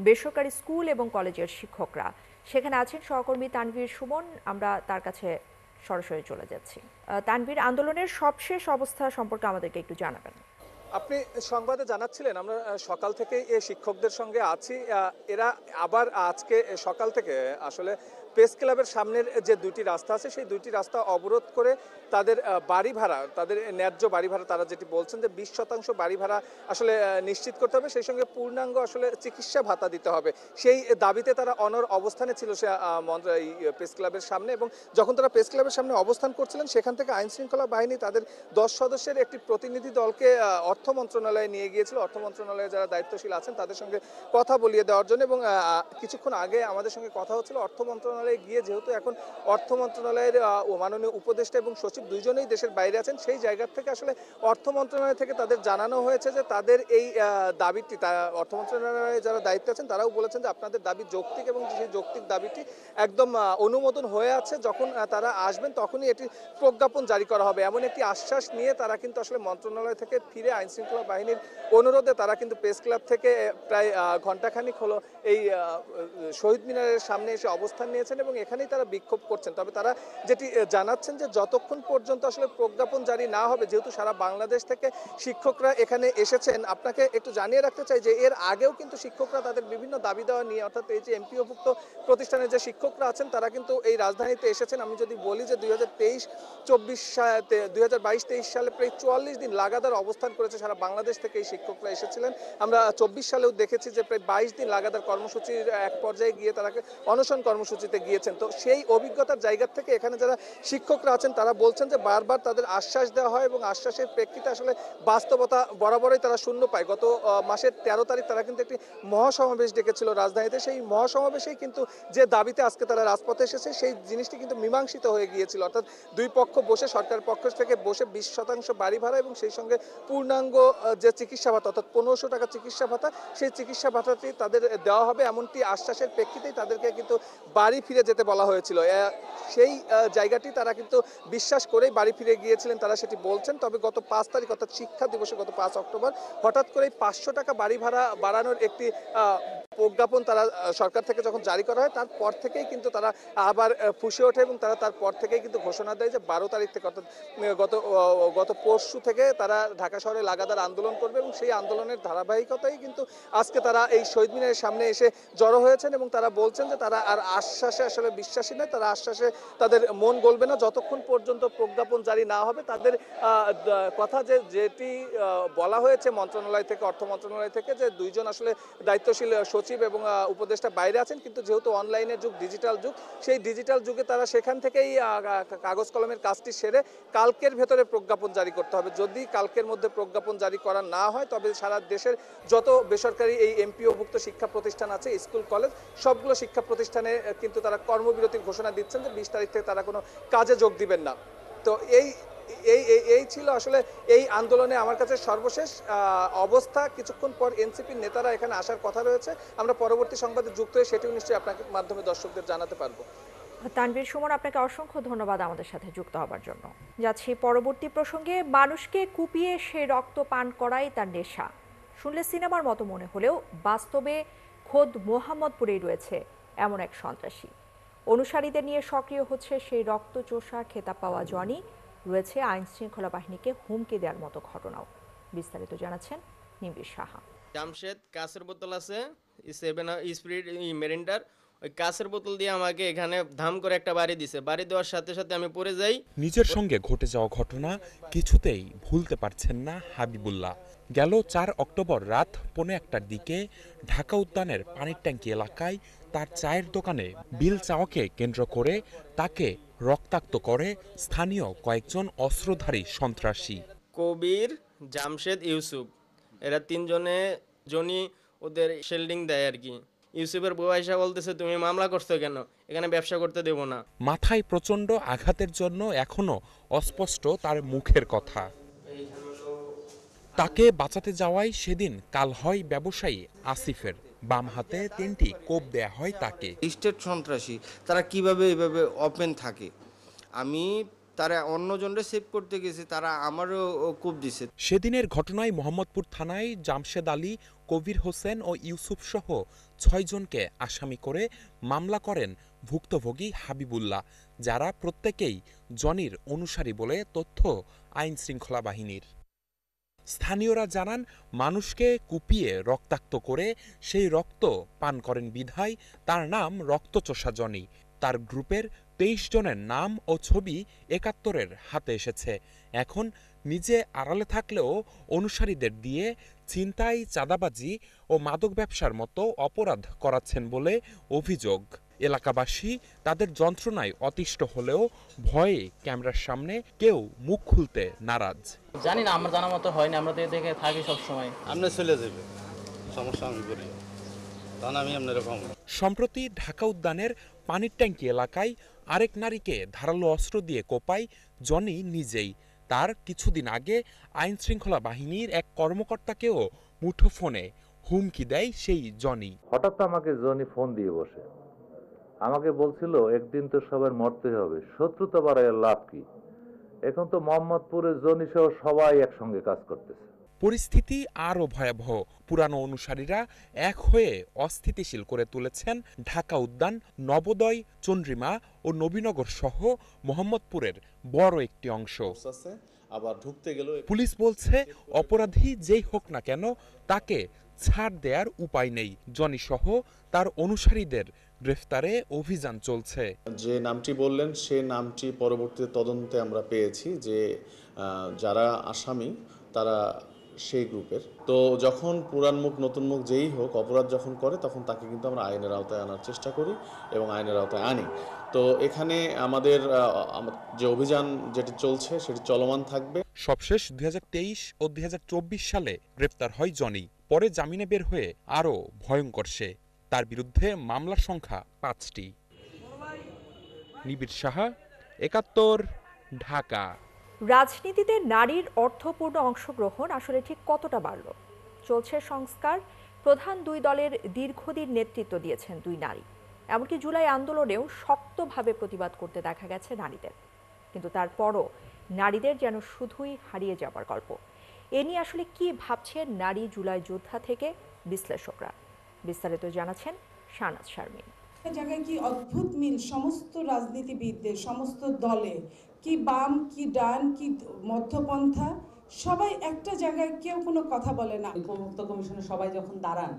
বেসরকারি স্কুল এবং কলেজের শিক্ষকরা। সেখানে আছেন সহকর্মী তানভীর সুমন, আমরা তার কাছে সরাসরি চলে যাচ্ছি। তানভীর, আন্দোলনের সবশেষ অবস্থা সম্পর্কে আমাদেরকে একটু জানাবেন। আপনি সংবাদে জানাচ্ছিলেন আমরা সকাল থেকে এই শিক্ষকদের সঙ্গে আছি। এরা আবার আজকে সকাল থেকে আসলে প্রেস ক্লাবের সামনের যে দুটি রাস্তা আছে সেই দুটি রাস্তা অবরোধ করে তাদের বাড়ি ভাড়া, তাদের ন্যায্য বাড়ি ভাড়া, তারা যেটি বলছেন যে 20% বাড়ি ভাড়া আসলে নিশ্চিত করতে হবে, সেই সঙ্গে পূর্ণাঙ্গ আসলে চিকিৎসা ভাতা দিতে হবে, সেই দাবিতে তারা অনড় অবস্থানে ছিল সে প্রেস ক্লাবের সামনে। এবং যখন তারা প্রেস ক্লাবের সামনে অবস্থান করছিলেন সেখান থেকে আইনশৃঙ্খলা বাহিনী তাদের 10 সদস্যের একটি প্রতিনিধি দলকে অর্থ মন্ত্রণালয়ে নিয়ে গিয়েছিল। অর্থ মন্ত্রণালয়ে যারা দায়িত্বশীল আছেন তাদের সঙ্গে কথা বলিয়ে দেওয়ার জন্য। এবং কিছুক্ষণ আগে আমাদের সঙ্গে কথা হচ্ছিল অর্থ মন্ত্রণালয়ে গিয়ে, যেহেতু এখন অর্থ মন্ত্রণালয়ের মাননীয় উপদেষ্টা এবং সচিব দুইজনেই দেশের বাইরে আছেন, সেই জায়গা থেকে আসলে অর্থ মন্ত্রণালয় থেকে তাদের জানানো হয়েছে যে তাদের এই দাবিটি, অর্থ মন্ত্রণালয়ে যারা দায়িত্বে আছেন তারাও বলেছেন যে আপনাদের দাবি যৌক্তিক এবং সেই যৌক্তিক দাবিটি একদম অনুমোদন হয়ে আছে, যখন তারা আসবেন তখনই এটি প্রজ্ঞাপন জারি করা হবে, এমন একটি আশ্বাস নিয়ে তারা কিন্তু আসলে মন্ত্রণালয় থেকে ফিরে আইনশৃঙ্খলা বাহিনীর অনুরোধে তারা কিন্তু প্রেস ক্লাব থেকে প্রায় ঘণ্টাখানিক হলো এই শহীদ মিনারের সামনে এসে অবস্থান নিয়েছেন এবং এখানেই তারা বিক্ষোভ করছেন। তবে তারা যেটি জানাচ্ছেন যে যতক্ষণ পর্যন্ত আসলে প্রজ্ঞাপন জারি না হবে, যেহেতু সারা বাংলাদেশ থেকে শিক্ষকরা এখানে এসেছেন, আপনাকে একটু জানিয়ে রাখতে চাই যে এর আগেও কিন্তু শিক্ষকরা তাদের বিভিন্ন দাবি দেওয়া নিয়ে, অর্থাৎ এই যে এমপিওভুক্ত প্রতিষ্ঠানের যে শিক্ষকরা আছেন তারা কিন্তু এই রাজধানীতে এসেছেন। আমি যদি বলি যে 2022-23 সালে প্রায় 44 দিন লাগাতার অবস্থান করেছে সারা বাংলাদেশ থেকে এই শিক্ষকরা এসেছিলেন। আমরা 24 সালেও দেখেছি যে প্রায় 22 দিন লাগাতার কর্মসূচির এক পর্যায়ে গিয়ে তারা অনশন কর্মসূচিতে গিয়েছেন। তো সেই অভিজ্ঞতার জায়গা থেকে এখানে যারা শিক্ষকরা আছেন তারা বলছেন যে বারবার তাদের আশ্বাস দেওয়া হয় এবং আশ্বাসের প্রেক্ষিতে আসলে বাস্তবতা বরাবরই তারা শূন্য পায়। গত মাসের 13 তারিখ তারা কিন্তু একটি মহাসমাবেশ ডেকেছিল রাজধানীতে। সেই মহাসমাবেশেই কিন্তু যে দাবিতে আজকে তারা রাজপথে এসেছে সেই জিনিসটি কিন্তু মীমাংসিত হয়ে গিয়েছিল, অর্থাৎ দুই পক্ষ বসে, সরকার পক্ষ থেকে বসে 20% বাড়ি ভাড়া এবং সেই সঙ্গে পূর্ণাঙ্গ যে চিকিৎসা ভাতা, অর্থাৎ 1500 টাকা চিকিৎসা ভাতা, সেই চিকিৎসা ভাতাটি তাদের দেওয়া হবে এমনটি আশ্বাসের প্রেক্ষিতেই তাদেরকে কিন্তু বাড়ি ফিরে যেতে বলা হয়েছিল। সেই জায়গাটি তারা কিন্তু বিশ্বাস করেই বাড়ি ফিরে গিয়েছিলেন, তারা সেটি বলছেন। তবে গত 5 তারিখ অর্থাৎ শিক্ষা দিবসে গত 5 অক্টোবর হঠাৎ করেই 500 টাকা বাড়ি ভাড়া বাড়ানোর একটি প্রজ্ঞাপন তারা সরকার থেকে যখন জারি করা হয় তারপর থেকেই কিন্তু তারা আবার ফুঁসে ওঠে এবং তারা তারপর থেকেই কিন্তু ঘোষণা দেয় যে 12 তারিখ থেকে, অর্থাৎ গত পরশু থেকে তারা ঢাকা শহরে লাগাতার আন্দোলন করবে এবং সেই আন্দোলনের ধারাবাহিকতাই কিন্তু আজকে তারা এই শহীদ মিনারের সামনে এসে জড়ো হয়েছেন এবং তারা বলছেন যে তারা আর আশ্বাসে আসলে বিশ্বাসী নয়, তারা আশ্বাসে তাদের মন গলবে না যতক্ষণ পর্যন্ত প্রজ্ঞাপন জারি না হবে। তাদের কথা যেটি বলা হয়েছে মন্ত্রণালয় থেকে, অর্থ মন্ত্রণালয় থেকে, যে দুইজন আসলে দায়িত্বশীল সচিব এবং উপদেষ্টা বাইরে আছেন, কিন্তু যেহেতু অনলাইনের যুগ, ডিজিটাল যুগ, সেই ডিজিটাল যুগে তারা সেখান থেকেই কাগজ কলমের কাজটি সেরে কালকের ভেতরে প্রজ্ঞাপন জারি করতে হবে। যদি কালকের মধ্যে প্রজ্ঞাপন জারি করা না হয় তবে সারা দেশের যত বেসরকারি এই এমপিওভুক্ত শিক্ষা প্রতিষ্ঠান আছে, স্কুল কলেজ, সবগুলো শিক্ষা প্রতিষ্ঠানে কিন্তু তারা কর্মবিরতির ঘোষণা দিচ্ছেন যে 20 তারিখ থেকে তারা কোনো কাজে যোগ দিবেন না। তো এই ছিল আসলে এই আন্দোলনে আমার কাছে সর্বশেষ অবস্থা। কিছুক্ষণ পর এনসিপির নেতারা এখানে আসার কথা রয়েছে, আমরা পরবর্তী সংবাদে যুক্ত হয়ে সেটিও নিশ্চয়ই আপনাকে মাধ্যমে দর্শকদের জানাতে পারবো। তানভীর সুমন, আপনাকে অসংখ্য ধন্যবাদ আমাদের সাথে যুক্ত হবার জন্য। যাচ্ছি পরবর্তী প্রসঙ্গে। মানুষকে কুপিয়ে সে রক্ত পান করাই তার নেশা। শুনলে সিনেমার মতো মনে হলেও বাস্তবে খোদ মোহাম্মদপুরেই রয়েছে এমন এক সন্ত্রাসী। অনুসারীদের নিয়ে সক্রিয় হচ্ছে সেই রক্তচোষা খেতাব পাওয়া জনি। রয়েছে আইন শৃঙ্খলা বাহিনীকে হুমকি দেওয়ার মতো ঘটনাও। বিস্তারিত জানাচ্ছেন নিবিড় সাহা। জামশেদ কাঁচের বোতল আছে, 7 স্পিরিট মেরিন্ডার, ওই কাঁচের বোতল দিয়ে আমাকে এখানে ধাম করে একটা বাড়ি দিছে। বাড়ি দেওয়ার সাথে সাথে আমি পড়ে যাই। নিজের সঙ্গে ঘটে যাওয়া ঘটনা কিছুতেই ভুলতে পারছেন না হাবিবুল্লাহ। গেল 4 অক্টোবর রাত 1:15টার দিকে ঢাকা উদ্যানের পানির ট্যাঙ্কি এলাকায় তার চায়ের দোকানে বিল চাওয়াকে কেন্দ্র করে তাকে রক্তাক্ত করে স্থানীয় কয়েকজন অস্ত্রধারী সন্ত্রাসী। কবির, জামশেদ, ইউসুফ, এরা 3 জনে জনি ওদের শেল্ডিং দেয় আর কি। ইউসুফের বউ আয়সা বলতেছে, তুমি মামলা করছো কেন, এখানে ব্যবসা করতে দেব না। মাথায় প্রচণ্ড আঘাতের জন্য এখনো অস্পষ্ট তার মুখের কথা। তাকে বাঁচাতে যাওয়ায় সেদিন কাল হয় ব্যবসায়ী আসিফের। বাম হাতে 3টি কোপ দেয়া হয় তাকে। স্টেট সন্ত্রাসী তারা কিভাবে এভাবে ওপেন থাকে, আমি তারা অন্যজনরে সেভ করতে গেছি, তারা আমারও কোপ দিছে। সেদিনের ঘটনায় মোহাম্মদপুর থানায় জামশেদ আলী, কবির হোসেন ও ইউসুফ সহ 6 জনকে আসামি করে মামলা করেন ভুক্তভোগী হাবিবুল্লাহ, যারা প্রত্যেকেই জনির অনুসারী বলে তথ্য আইন শৃঙ্খলা বাহিনীর। স্থানীয়রা জানান, মানুষকে কুপিয়ে রক্তাক্ত করে সেই রক্ত পান করেন বিধায় তার নাম রক্তচোষা জনি। তার গ্রুপের 23 জনের নাম ও ছবি 71-এর হাতে এসেছে। এখন নিজে আড়ালে থাকলেও অনুসারীদের দিয়ে ছিনতাই, চাঁদাবাজি ও মাদক ব্যবসার মতো অপরাধ করাচ্ছেন বলে অভিযোগ। এলাকাবাসী তাদের যন্ত্রণায় অতিষ্ঠ হলেও ভয়ে ক্যামেরার সামনে কেউ মুখ খুলতে নারাজ। জানি না, আমার জানা মতো হয়নি, আমরা দেখে থাকি সবসময়। আমরা চলে যাবে, সমস্যা আমি করি, তা আমি এরকম। সম্প্রতি ঢাকা উদ্যানের পানির ট্যাঙ্কি এলাকায় আরেক নারীকে ধারালো অস্ত্র দিয়ে কোপায় জনি নিজেই। তার কিছুদিন আগে আইন শৃঙ্খলা বাহিনীর এক কর্মকর্তাকেও মুঠোফোনে হুমকি দেয় সেই জনি। হঠাৎ আমাকে জনি ফোন দিয়ে বসে আমাকে বলছিল, একদিন তো সবার মরতে হবে, শত্রুতা বাড়ায় লাভ কি? এখন তো মোহাম্মদপুরে জনি সহ সবাই একসঙ্গে কাজ করতেছে। পরিস্থিতি আরও ভয়াবহ। পুরানো অনুসারীরা এক হয়ে অস্থিতিশীল করে তুলেছেন ঢাকা উদ্যান, নবোদয়, চন্দ্রিমা ও নবীনগর সহ মোহাম্মদপুরের বড় একটি অংশ। আবার ঢুকতে গেল পুলিশ বলছে, অপরাধী যেই হোক না কেন তাকে ছাড় দেওয়ার উপায় নেই। জনি সহ তার অনুসারীদের গ্রেফতারে অভিযান চলছে। যে নামটি বললেন সে নামটি পরবর্তীতে তদন্তে আমরা পেয়েছি যে যারা আসামি তারা সেই গ্রুপের। তো যখন পুরান মুখ নতুন মুখ যেই হোক অপরাধ যখন করে তখন তাকে কিন্তু আমরা আইনের আওতায় আনার চেষ্টা করি এবং আইনের আওতায় আনি। তো এখানে আমাদের যে অভিযান যেটি চলছে সেটি চলমান থাকবে। সবশেষ 2023 ও 2024 সালে গ্রেপ্তার হয় জনি। পরে জামিনে বের হয়ে আরও ভয়ঙ্কর সে। তার বিরুদ্ধে মামলার সংখ্যা 5টি। নিবিড় সাহা, 71, ঢাকা। রাজনীতিতে নারীর অর্থপূর্ণ অংশগ্রহণ আসলে ঠিক কতটা বাড়ল? চলছে সংস্কার। প্রধান 2 দলের দীর্ঘদিন নেতৃত্ব দিয়েছেন 2 নারী। এমনকি জুলাই আন্দোলনেও শক্তভাবে প্রতিবাদ করতে দেখা গেছে নারীদের। কিন্তু তারপরও নারীদের যেন শুধুই হারিয়ে যাবার গল্প। এ নিয়ে আসলে কি ভাবছেন নারী জুলাই যোদ্ধা থেকে বিশ্লেষকরা? বিস্তারিত জানাচ্ছেন শাহনাজ শারমিন। জায়গায় কি অদ্ভুত মিল সমস্ত রাজনীতিবিদদের, সমস্ত দলে, কি বাম কি ডান কি মধ্যপন্থা সবাই একটা জায়গায় কেউ কোনো কথা বলে না। ঐক্যমুক্ত কমিশনে সবাই যখন দাঁড়ান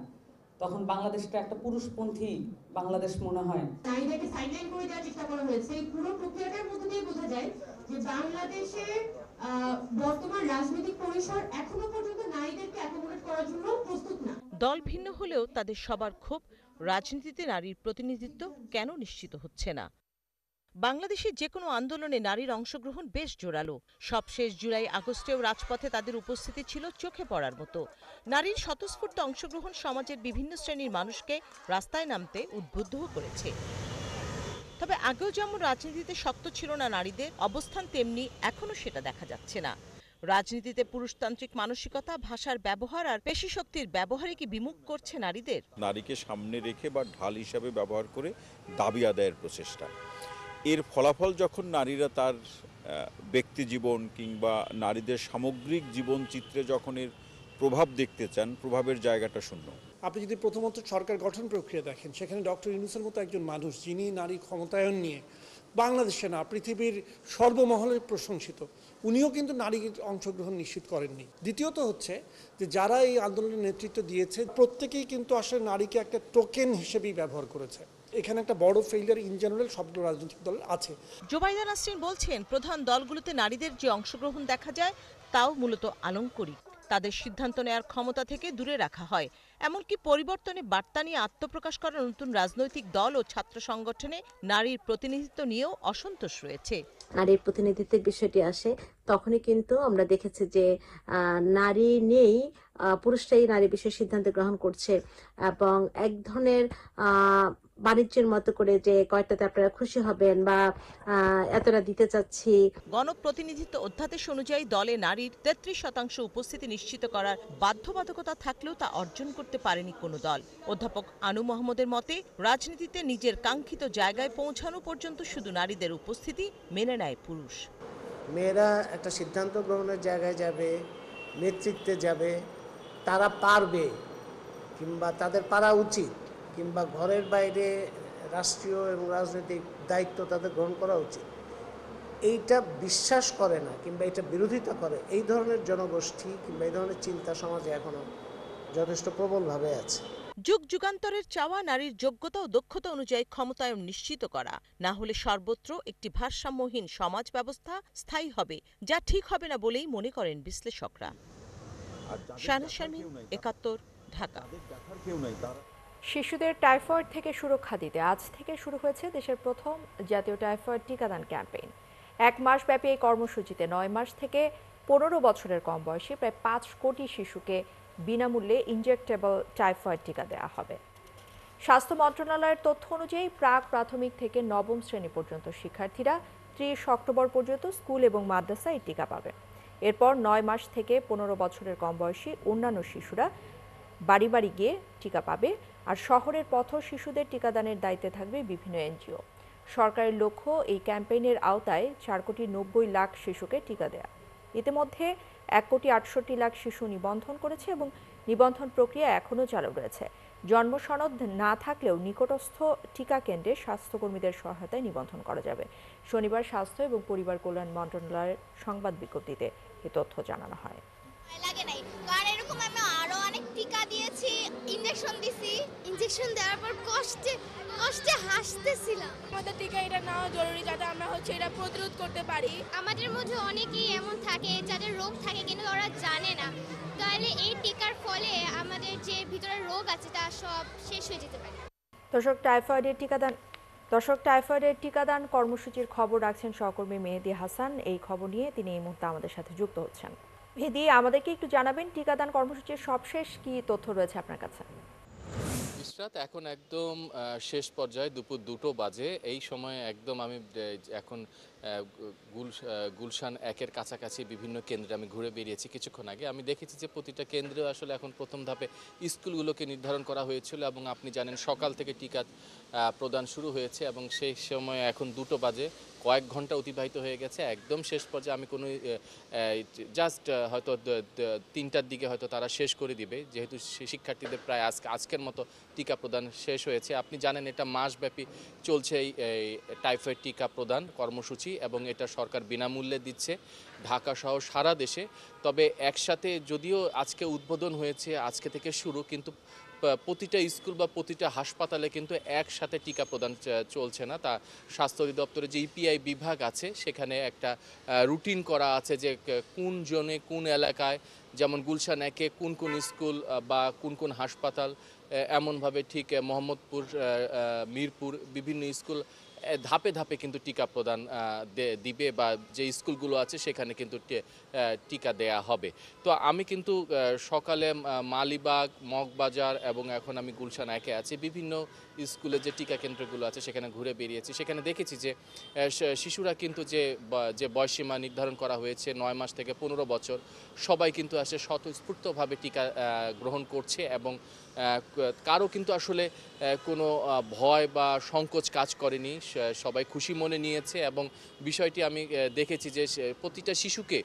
তখন বাংলাদেশটা একটা পুরুষপন্থী বাংলাদেশ মনে হয়। নারীদেরকে সাইডলাইন করে দেওয়ার চেষ্টা করা হয়েছে। এই পুরো প্রক্রিয়াটার মধ্যে দিয়ে বোঝা যায় যে বাংলাদেশে বর্তমান রাজনৈতিক পরিসর এখনো পর্যন্ত নারীদেরকে অ্যাকোমোডেট করার জন্য প্রস্তুত না। দল ভিন্ন হলেও তাদের সবার ক্ষোভ রাজনীতিতে নারীর প্রতিনিধিত্ব কেন নিশ্চিত হচ্ছে না। বাংলাদেশের যে কোনো আন্দোলনে নারীর অংশগ্রহণ বেশ জোরালো। সবশেষ জুলাই আগস্টেও রাজপথে তাদের উপস্থিতি ছিল চোখে পড়ার মতো। নারীর স্বতঃস্ফূর্ত অংশগ্রহণ সমাজের বিভিন্ন শ্রেণীর মানুষকে রাস্তায় নামতে উদ্বুদ্ধও করেছে। তবে আগেও যেমন রাজনীতিতে শক্ত ছিল না নারীদের অবস্থান, তেমনি এখনো সেটা দেখা যাচ্ছে না। রাজনীতিতে পুরুষতান্ত্রিক মানসিকতা, ভাষার ব্যবহার আর পেশি শক্তির ব্যবহারই কি বিমুখ করছে নারীদের? নারীকে সামনে রেখে বা ঢাল হিসাবে ব্যবহার করে দাবি আদায়ের প্রচেষ্টা, এর ফলাফল যখন নারীরা তার ব্যক্তি জীবন কিংবা নারীদের সামগ্রিক জীবন চিত্রে যখন এর প্রভাব দেখতে চান, প্রভাবের জায়গাটা শূন্য। আপনি যদি প্রথমত সরকার গঠন প্রক্রিয়া দেখেন, সেখানে ডক্টর ইউনূসের মতো একজন মানুষ যিনি নারী ক্ষমতায়ন নিয়ে বাংলাদেশে না পৃথিবীর সর্বমহলে প্রশংসিত, উনিও কিন্তু নারীর অংশগ্রহণ নিশ্চিত করেননি। দ্বিতীয়ত হচ্ছে যে যারা এই আন্দোলনের নেতৃত্ব দিয়েছে প্রত্যেকেই কিন্তু আসলে নারীকে একটা টোকেন হিসেবেই ব্যবহার করেছে। এখানে একটা বড় ফেইলিয়ার ইন জেনারেল সবগুলো রাজনৈতিক দল আছে। জোবাইদা নাসরিন বলছেন, প্রধান দলগুলোতে নারীদের যে অংশগ্রহণ দেখা যায় তাও মূলত আলংকরিক। তাদের সিদ্ধান্ত নেয়ার ক্ষমতা থেকে দূরে রাখা হয়। এমনকি পরিবর্তনে বার্তা নিয়ে আত্মপ্রকাশ করা নতুন রাজনৈতিক দল ও ছাত্র সংগঠনে নারীর প্রতিনিধিত্ব নিয়েও অসন্তোষ রয়েছে। নারীর প্রতিনিধিত্বের বিষয়টি আসে তখনই কিন্তু আমরা দেখেছি যে নারী নেই, পুরুষরাই নারী বিষয়ে সিদ্ধান্ত গ্রহণ করছে এবং এক ধরনের বাণিজ্যের মতো করে যে কয়টাতে আপনারা খুশি হবেন বা এতটা দিতে চাচ্ছি। গণপ্রতিনিধিত্ব অধ্যাদেশ অনুযায়ী দলে নারীর 33% উপস্থিতি নিশ্চিত করার বাধ্যবাধকতা থাকলেও তা অর্জন করতে পারেনি কোনো দল। অধ্যাপক আনু মোহাম্মদের মতে, রাজনীতিতে নিজের কাঙ্ক্ষিত জায়গায় পৌঁছানো পর্যন্ত শুধু নারীদের উপস্থিতি মেনে নেয় পুরুষ। মেয়েরা একটা সিদ্ধান্ত গ্রহণের জায়গায় যাবে, নেতৃত্বে যাবে, তারা পারবে কিংবা তাদের পারা উচিত, কিংবা ঘরের বাইরে রাষ্ট্রীয় এবং রাজনৈতিক দায়িত্ব তাদের গ্রহণ করা উচিত, এইটা বিশ্বাস করে না কিংবা এটা বিরোধিতা করে, এই ধরনের জনগোষ্ঠী কিংবা এই ধরনের চিন্তা সমাজে এখনো যথেষ্ট প্রবলভাবে আছে। যুগ যুগান্তরের চাওয়া নারীর যোগ্যতা ও দক্ষতা অনুযায়ী ক্ষমতায়ন নিশ্চিত করা, না হলে সর্বত্র একটি ভারসাম্যহীন সমাজ ব্যবস্থা স্থায়ী হবে, যা ঠিক হবে না বলেই মনে করেন বিশ্লেষকরা। শাহনাজ শারমিন, ৭১, ঢাকা। শিশুদের টাইফয়েড থেকে সুরক্ষা দিতে আজ থেকে শুরু হয়েছে দেশের প্রথম জাতীয় টাইফয়েড টিকাদান ক্যাম্পেইন। ১ মাস ব্যাপী এই কর্মসূচিতে ৯ মাস থেকে ১৫ বছরের কম বয়সী প্রায় ৫ কোটি শিশুকে বিনামূল্যে ইনজেক্টেবল টাইফয়েড টিকা দেওয়া হবে। স্বাস্থ্য মন্ত্রণালয়ের তথ্য অনুযায়ী প্রাক প্রাথমিক থেকে নবম শ্রেণী পর্যন্ত শিক্ষার্থীরা ৩০ অক্টোবর পর্যন্ত স্কুল এবং মাদ্রাসায় এই টিকা পাবে। এরপর ৯ মাস থেকে ১৫ বছরের কম বয়সী অন্যান্য শিশুরা বাড়ি বাড়ি গিয়ে টিকা পাবে। আর শহরের পথ শিশুদের টিকাদানের দায়িত্বে থাকবে বিভিন্ন এনজিও। সরকারের লক্ষ্য এই ক্যাম্পেইনের আওতায় ৪,৯০,০০,০০০ শিশুকে টিকা দেয়া। ইতিমধ্যে ১,৬৮,০০,০০০ শিশু নিবন্ধন করেছে এবং নিবন্ধন প্রক্রিয়া এখনও চালু রয়েছে। জন্ম সনদ না থাকলেও নিকটস্থ টিকা কেন্দ্রে স্বাস্থ্যকর্মীদের সহায়তায় নিবন্ধন করা যাবে। শনিবার স্বাস্থ্য এবং পরিবার কল্যাণ মন্ত্রণালয়ের সংবাদ বিজ্ঞপ্তিতে এ তথ্য জানানো হয়। লাগে নাই, কারণ এরকম আমি আরো অনেক টিকা দিয়েছি, ইনজেকশন দিছি। ইনজেকশন দেওয়ার পর কষ্টে হাসতেছিলাম। আমাদের টিকা এটা নেওয়া জরুরি, যাতে আমরা এটা প্রতিরোধ করতে পারি। আমাদের মধ্যে অনেকেই এমন থাকে যাদের রোগ থাকে কিন্তু ওরা জানে না, তাহলে এই টিকার ফলে আমাদের যে ভিতরের রোগ আছে তা সব শেষ হয়ে যেতে পারে। দর্শক, টাইফয়েডের টিকাদান কর্মসূচির খবর রাখছেন সহকর্মী মেহেদী হাসান। এই খবর নিয়ে তিনি এই মুহূর্তে আমাদের সাথে যুক্ত হচ্ছেন। মেহেদী, আমাদেরকে একটু জানাবেন টিকাদান কর্মসূচির সবশেষ কি তথ্য রয়েছে আপনার কাছে? ইশরাত, এখন একদম শেষ পর্যায়ে দুপুর ২টো বাজে। এই সময় একদম আমি এখন গুলশান ১-এর কাছাকাছি বিভিন্ন কেন্দ্রে আমি ঘুরে বেরিয়েছি কিছুক্ষণ আগে। আমি দেখেছি যে প্রতিটা কেন্দ্রে আসলে এখন প্রথম ধাপে স্কুলগুলোকে নির্ধারণ করা হয়েছিল এবং আপনি জানেন সকাল থেকে টিকা প্রদান শুরু হয়েছে এবং সেই সময় এখন 2টো বাজে, কয়েক ঘন্টা অতিবাহিত হয়ে গেছে। একদম শেষ পর্যায়ে আমি কোনো জাস্ট হয়তো 3টার দিকে হয়তো তারা শেষ করে দিবে, যেহেতু শিক্ষার্থীদের প্রায় আজকের মতো টিকা প্রদান শেষ হয়েছে। আপনি জানেন এটা মাসব্যাপী চলছে এই টাইফয়েড টিকা প্রদান কর্মসূচি এবং এটা সরকার বিনামূল্যে দিচ্ছে ঢাকা সহ সারা দেশে। তবে একসাথে যদিও আজকে উদ্বোধন হয়েছে, আজকে থেকে শুরু, কিন্তু প্রতিটা স্কুল বা প্রতিটা হাসপাতালে কিন্তু একসাথে টিকা প্রদান চলছে না। তা স্বাস্থ্য অধিদপ্তরের যে ইপিআই বিভাগ আছে সেখানে একটা রুটিন করা আছে যে কোন জোনে কোন এলাকায়, যেমন গুলশান একে কোন কোন স্কুল বা কোন কোন হাসপাতাল, এমনভাবে ঠিক মোহাম্মদপুর, মিরপুর বিভিন্ন স্কুল ধাপে ধাপে কিন্তু টিকা প্রদান দিবে বা যে স্কুলগুলো আছে সেখানে কিন্তু টিকা দেয়া হবে। তো আমি কিন্তু সকালে মালিবাগ, মগবাজার এবং এখন আমি গুলশান একে আছি, বিভিন্ন স্কুলে যে টিকা কেন্দ্রগুলো আছে সেখানে ঘুরে বেরিয়েছি। সেখানে দেখেছি যে শিশুরা কিন্তু যে বয়সীমা নির্ধারণ করা হয়েছে 9 মাস থেকে 15 বছর, সবাই কিন্তু আসলে স্বতঃস্ফূর্তভাবে টিকা গ্রহণ করছে এবং কারো কিন্তু আসলে কোনো ভয় বা সংকোচ কাজ করেনি, সবাই খুশি মনে নিয়েছে। এবং বিষয়টি আমি দেখেছি যে প্রতিটা শিশুকে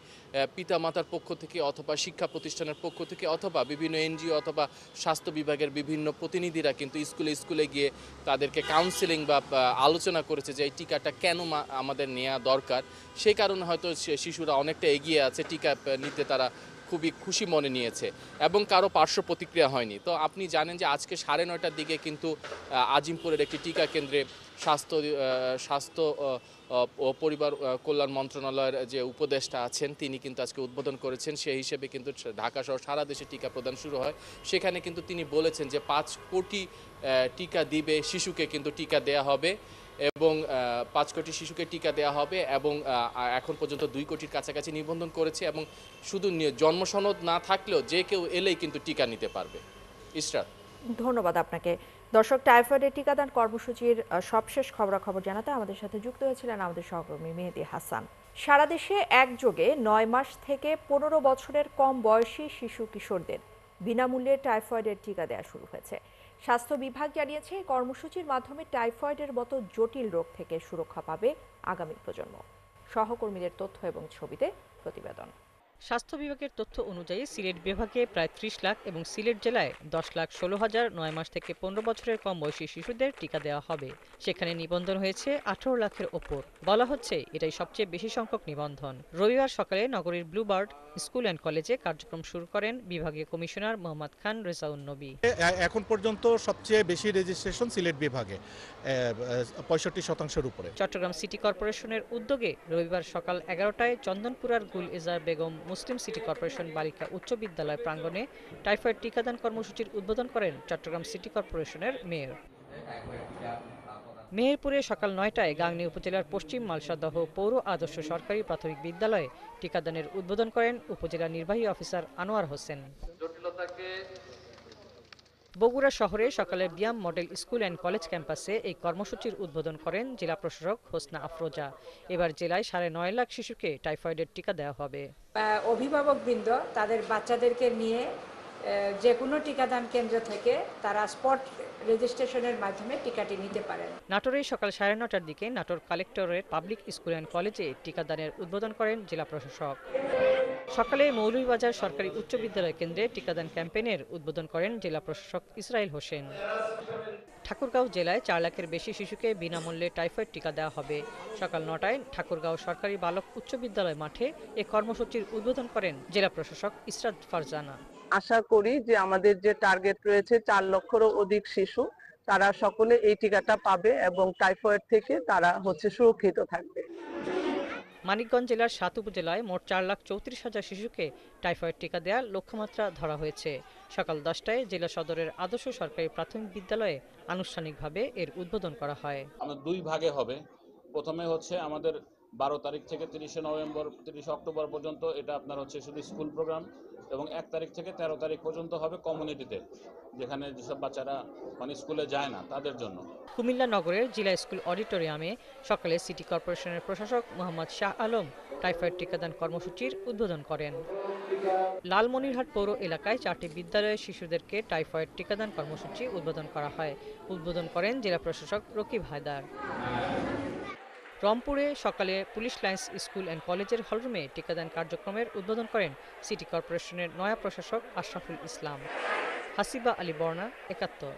পিতামাতার পক্ষ থেকে অথবা শিক্ষা প্রতিষ্ঠানের পক্ষ থেকে অথবা বিভিন্ন এনজিও অথবা স্বাস্থ্য বিভাগের বিভিন্ন প্রতিনিধিরা কিন্তু স্কুলে গিয়ে তাদেরকে কাউন্সেলিং বা আলোচনা করেছে যে এই টিকাটা কেন আমাদের নেওয়া দরকার। সেই কারণে হয়তো শিশুরা অনেকটা এগিয়ে আছে, টিকা নিতে তারা খুবই খুশি মনে নিয়েছে এবং কারো পার্শ্ব প্রতিক্রিয়া হয়নি। তো আপনি জানেন যে আজকে 9:30টার দিকে কিন্তু আজিমপুরের একটি টিকা কেন্দ্রে স্বাস্থ্য ও পরিবার কল্যাণ মন্ত্রণালয়ের যে উপদেষ্টা আছেন তিনি কিন্তু আজকে উদ্বোধন করেছেন। সেই হিসেবে কিন্তু ঢাকা সহ সারা দেশে টিকা প্রদান শুরু হয়। সেখানে কিন্তু তিনি বলেছেন যে 5 কোটি টিকা দিবে শিশুকে কিন্তু টিকা দেয়া হবে এবং 5 কোটি শিশুকে টিকা দেওয়া হবে এবং এখন পর্যন্ত 2 কোটির কাছাকাছি নিবন্ধন করেছে এবং শুধু জন্মসনদ না থাকলেও যে কেউ এলেই কিন্তু টিকা নিতে পারবে। ইসরাত, ধন্যবাদ আপনাকে। দর্শক, টাইফয়েডের টিকাদান কর্মসূচির সবশেষ খবরাখবর জানাতে আমাদের সাথে যুক্ত হয়েছিলেন আমাদের সহকর্মী মেহেদি হাসান। সারা দেশে একযোগে 9 মাস থেকে 15 বছরের কম বয়সী শিশু কিশোরদের বিনামূল্যে টাইফয়েডের টিকা দেওয়া শুরু হয়েছে। স্বাস্থ্য বিভাগ জানিয়েছে এই কর্মসূচির মাধ্যমে টাইফয়েডের মতো জটিল রোগ থেকে সুরক্ষা পাবে আগামী প্রজন্ম। সহকর্মীদের তথ্য এবং ছবিতে প্রতিবেদন। স্বাস্থ্য বিভাগের তথ্য অনুযায়ী সিলেট বিভাগে প্রায় 30 লাখ এবং সিলেট জেলায় 10,16,000 9 মাস থেকে 15 বছরের কম বয়সী শিশুদের টিকা দেওয়া হবে। সেখানে নিবন্ধন হয়েছে 18 লাখের ওপর। বলা হচ্ছে এটাই সবচেয়ে বেশি সংখ্যক নিবন্ধন। রবিবার সকালে নগরীর ব্লুবার্ড স্কুল অ্যান্ড কলেজে কার্যক্রম শুরু করেন বিভাগীয় কমিশনার মোহাম্মদ খান রেজাউন নবী। এখন পর্যন্ত সবচেয়ে বেশি রেজিস্ট্রেশন সিলেট বিভাগে 65% উপরে। চট্টগ্রাম সিটি কর্পোরেশনের উদ্যোগে রবিবার সকাল 11টায় চন্দনপুরার গুল এজার বেগম মুসলিম সিটি কর্পোরেশন বালিকা উচ্চ বিদ্যালয় প্রাঙ্গণে টাইফয়েড টিকাদান কর্মসূচির উদ্বোধন করেন চট্টগ্রাম সিটি কর্পোরেশনের মেয়র। মেহেরপুরে সকাল 9টায় গাংনী উপজেলার পশ্চিম মালসাদহ পৌর আদর্শ সরকারি প্রাথমিক বিদ্যালয়ে টিকাদানের উদ্বোধন করেন উপজেলা নির্বাহী অফিসার আনোয়ার হোসেন। বগুড়া শহরে সকালে BIAM model school and college ক্যাম্পাসে এই কর্মসূচির উদ্বোধন করেন জেলা প্রশাসক হোসনা আফরোজা। এবার জেলায় 9.5 লাখ শিশুকে টাইফয়েডের টিকা দেওয়া হবে। অভিভাবকবৃন্দ তাদের বাচ্চাদেরকে নিয়ে যে কোনো টিকাদান কেন্দ্র থেকে তারা স্পট রেজিস্ট্রেশনের মাধ্যমে টিকাটি নিতে পারেন। নাটোরে সকাল 9:30টার দিকে Natore collectorate public school and কলেজে টিকাদানের উদ্বোধন করেন জেলা প্রশাসক। সকালে মৌলভীবাজার সরকারি উচ্চ বিদ্যালয় কেন্দ্রে টিকাদান ক্যাম্পেইনের উদ্বোধন করেন জেলা প্রশাসক ইসরাইল হোসেন। ঠাকুরগাঁও জেলায় 4 লাখের বেশি শিশুকে বিনামূল্যে টাইফয়েড টিকা দেওয়া হবে। সকাল 9টায় ঠাকুরগাঁও সরকারি বালক উচ্চ বিদ্যালয় মাঠে এ কর্মসূচির উদ্বোধন করেন জেলা প্রশাসক ইসরাত ফারজানা। আশা করি যে আমাদের যে টার্গেট রয়েছে 4 লক্ষেরও অধিক শিশু, তারা সকলে এই টিকাটা পাবে এবং টাইফয়েড থেকে তারা সুরক্ষিত থাকবে। মানিকগঞ্জ জেলার 7 উপজেলায় মোট 4,34,000 শিশুকে টাইফয়েড টিকা দেওয়ার লক্ষ্যমাত্রা ধরা হয়েছে। সকাল 10টায় জেলা সদরের আদর্শ সরকারি প্রাথমিক বিদ্যালয়ে আনুষ্ঠানিকভাবে এর উদ্বোধন করা হয়। আমাদের 2 ভাগে হবে। প্রথমে হচ্ছে আমাদের 12 তারিখ থেকে 30 অক্টোবর পর্যন্ত এটা আপনার শুধু স্কুল প্রোগ্রাম এবং 1 তারিখ থেকে 13 তারিখ পর্যন্ত হবে কমিউনিটিতে, যেখানে যেসব বাচ্চারা স্কুলে যায় না তাদের জন্য। কুমিল্লা নগরের জেলা স্কুল অডিটোরিয়ামে সকালে সিটি কর্পোরেশনের প্রশাসক মোহাম্মদ শাহ আলম টাইফয়েড টিকাদান কর্মসূচির উদ্বোধন করেন। লালমনিরহাট পৌর এলাকায় 4টি বিদ্যালয়ের শিশুদেরকে টাইফয়েড টিকাদান কর্মসূচি উদ্বোধন করা হয়। উদ্বোধন করেন জেলা প্রশাসক রকিব হায়দার। রংপুরে সকালে পুলিশ লাইন্স স্কুল অ্যান্ড কলেজের হলরুমে টিকাদান কার্যক্রমের উদ্বোধন করেন সিটি কর্পোরেশনের নয়া প্রশাসক আশরাফুল ইসলাম। হাসিবা আলী বর্ণা, 71।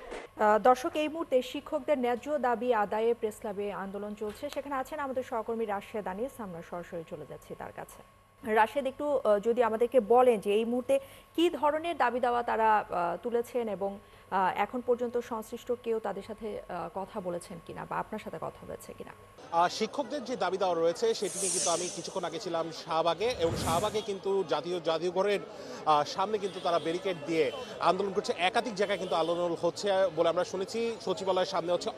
দর্শক, এই মুহূর্তে শিক্ষকদের ন্যায্য দাবি আদায়ে প্রেস ক্লাবে আন্দোলন চলছে। সেখানে আছেন আমাদের সহকর্মী রাশেদ আনিস। আমরা সরাসরি চলে যাচ্ছি তার কাছে। রাশেদ, একটু যদি আমাদেরকে বলেন যে এই মুহূর্তে কি ধরনের দাবি দাওয়া তারা তুলেছেন এবং এখন পর্যন্ত সংশ্লিষ্ট কেউ তাদের সাথে কথা বলেছেন কিনা বা আপনার সাথে কথা হয়েছে কিনা? শিক্ষকদের যে দাবি দেওয়া রয়েছে সেটি নিয়ে কিন্তু আমি কিছুক্ষণ আগে ছিলাম শাহবাগে, এবং শাহবাগে কিন্তু জাতীয় জাদুঘরের সামনে কিন্তু তারা ব্যারিকেড দিয়ে আন্দোলন করছে। একাধিক জায়গায় কিন্তু আন্দোলন হচ্ছে বলে আমরা শুনেছি। সচিবালয়ের সামনে হচ্ছে।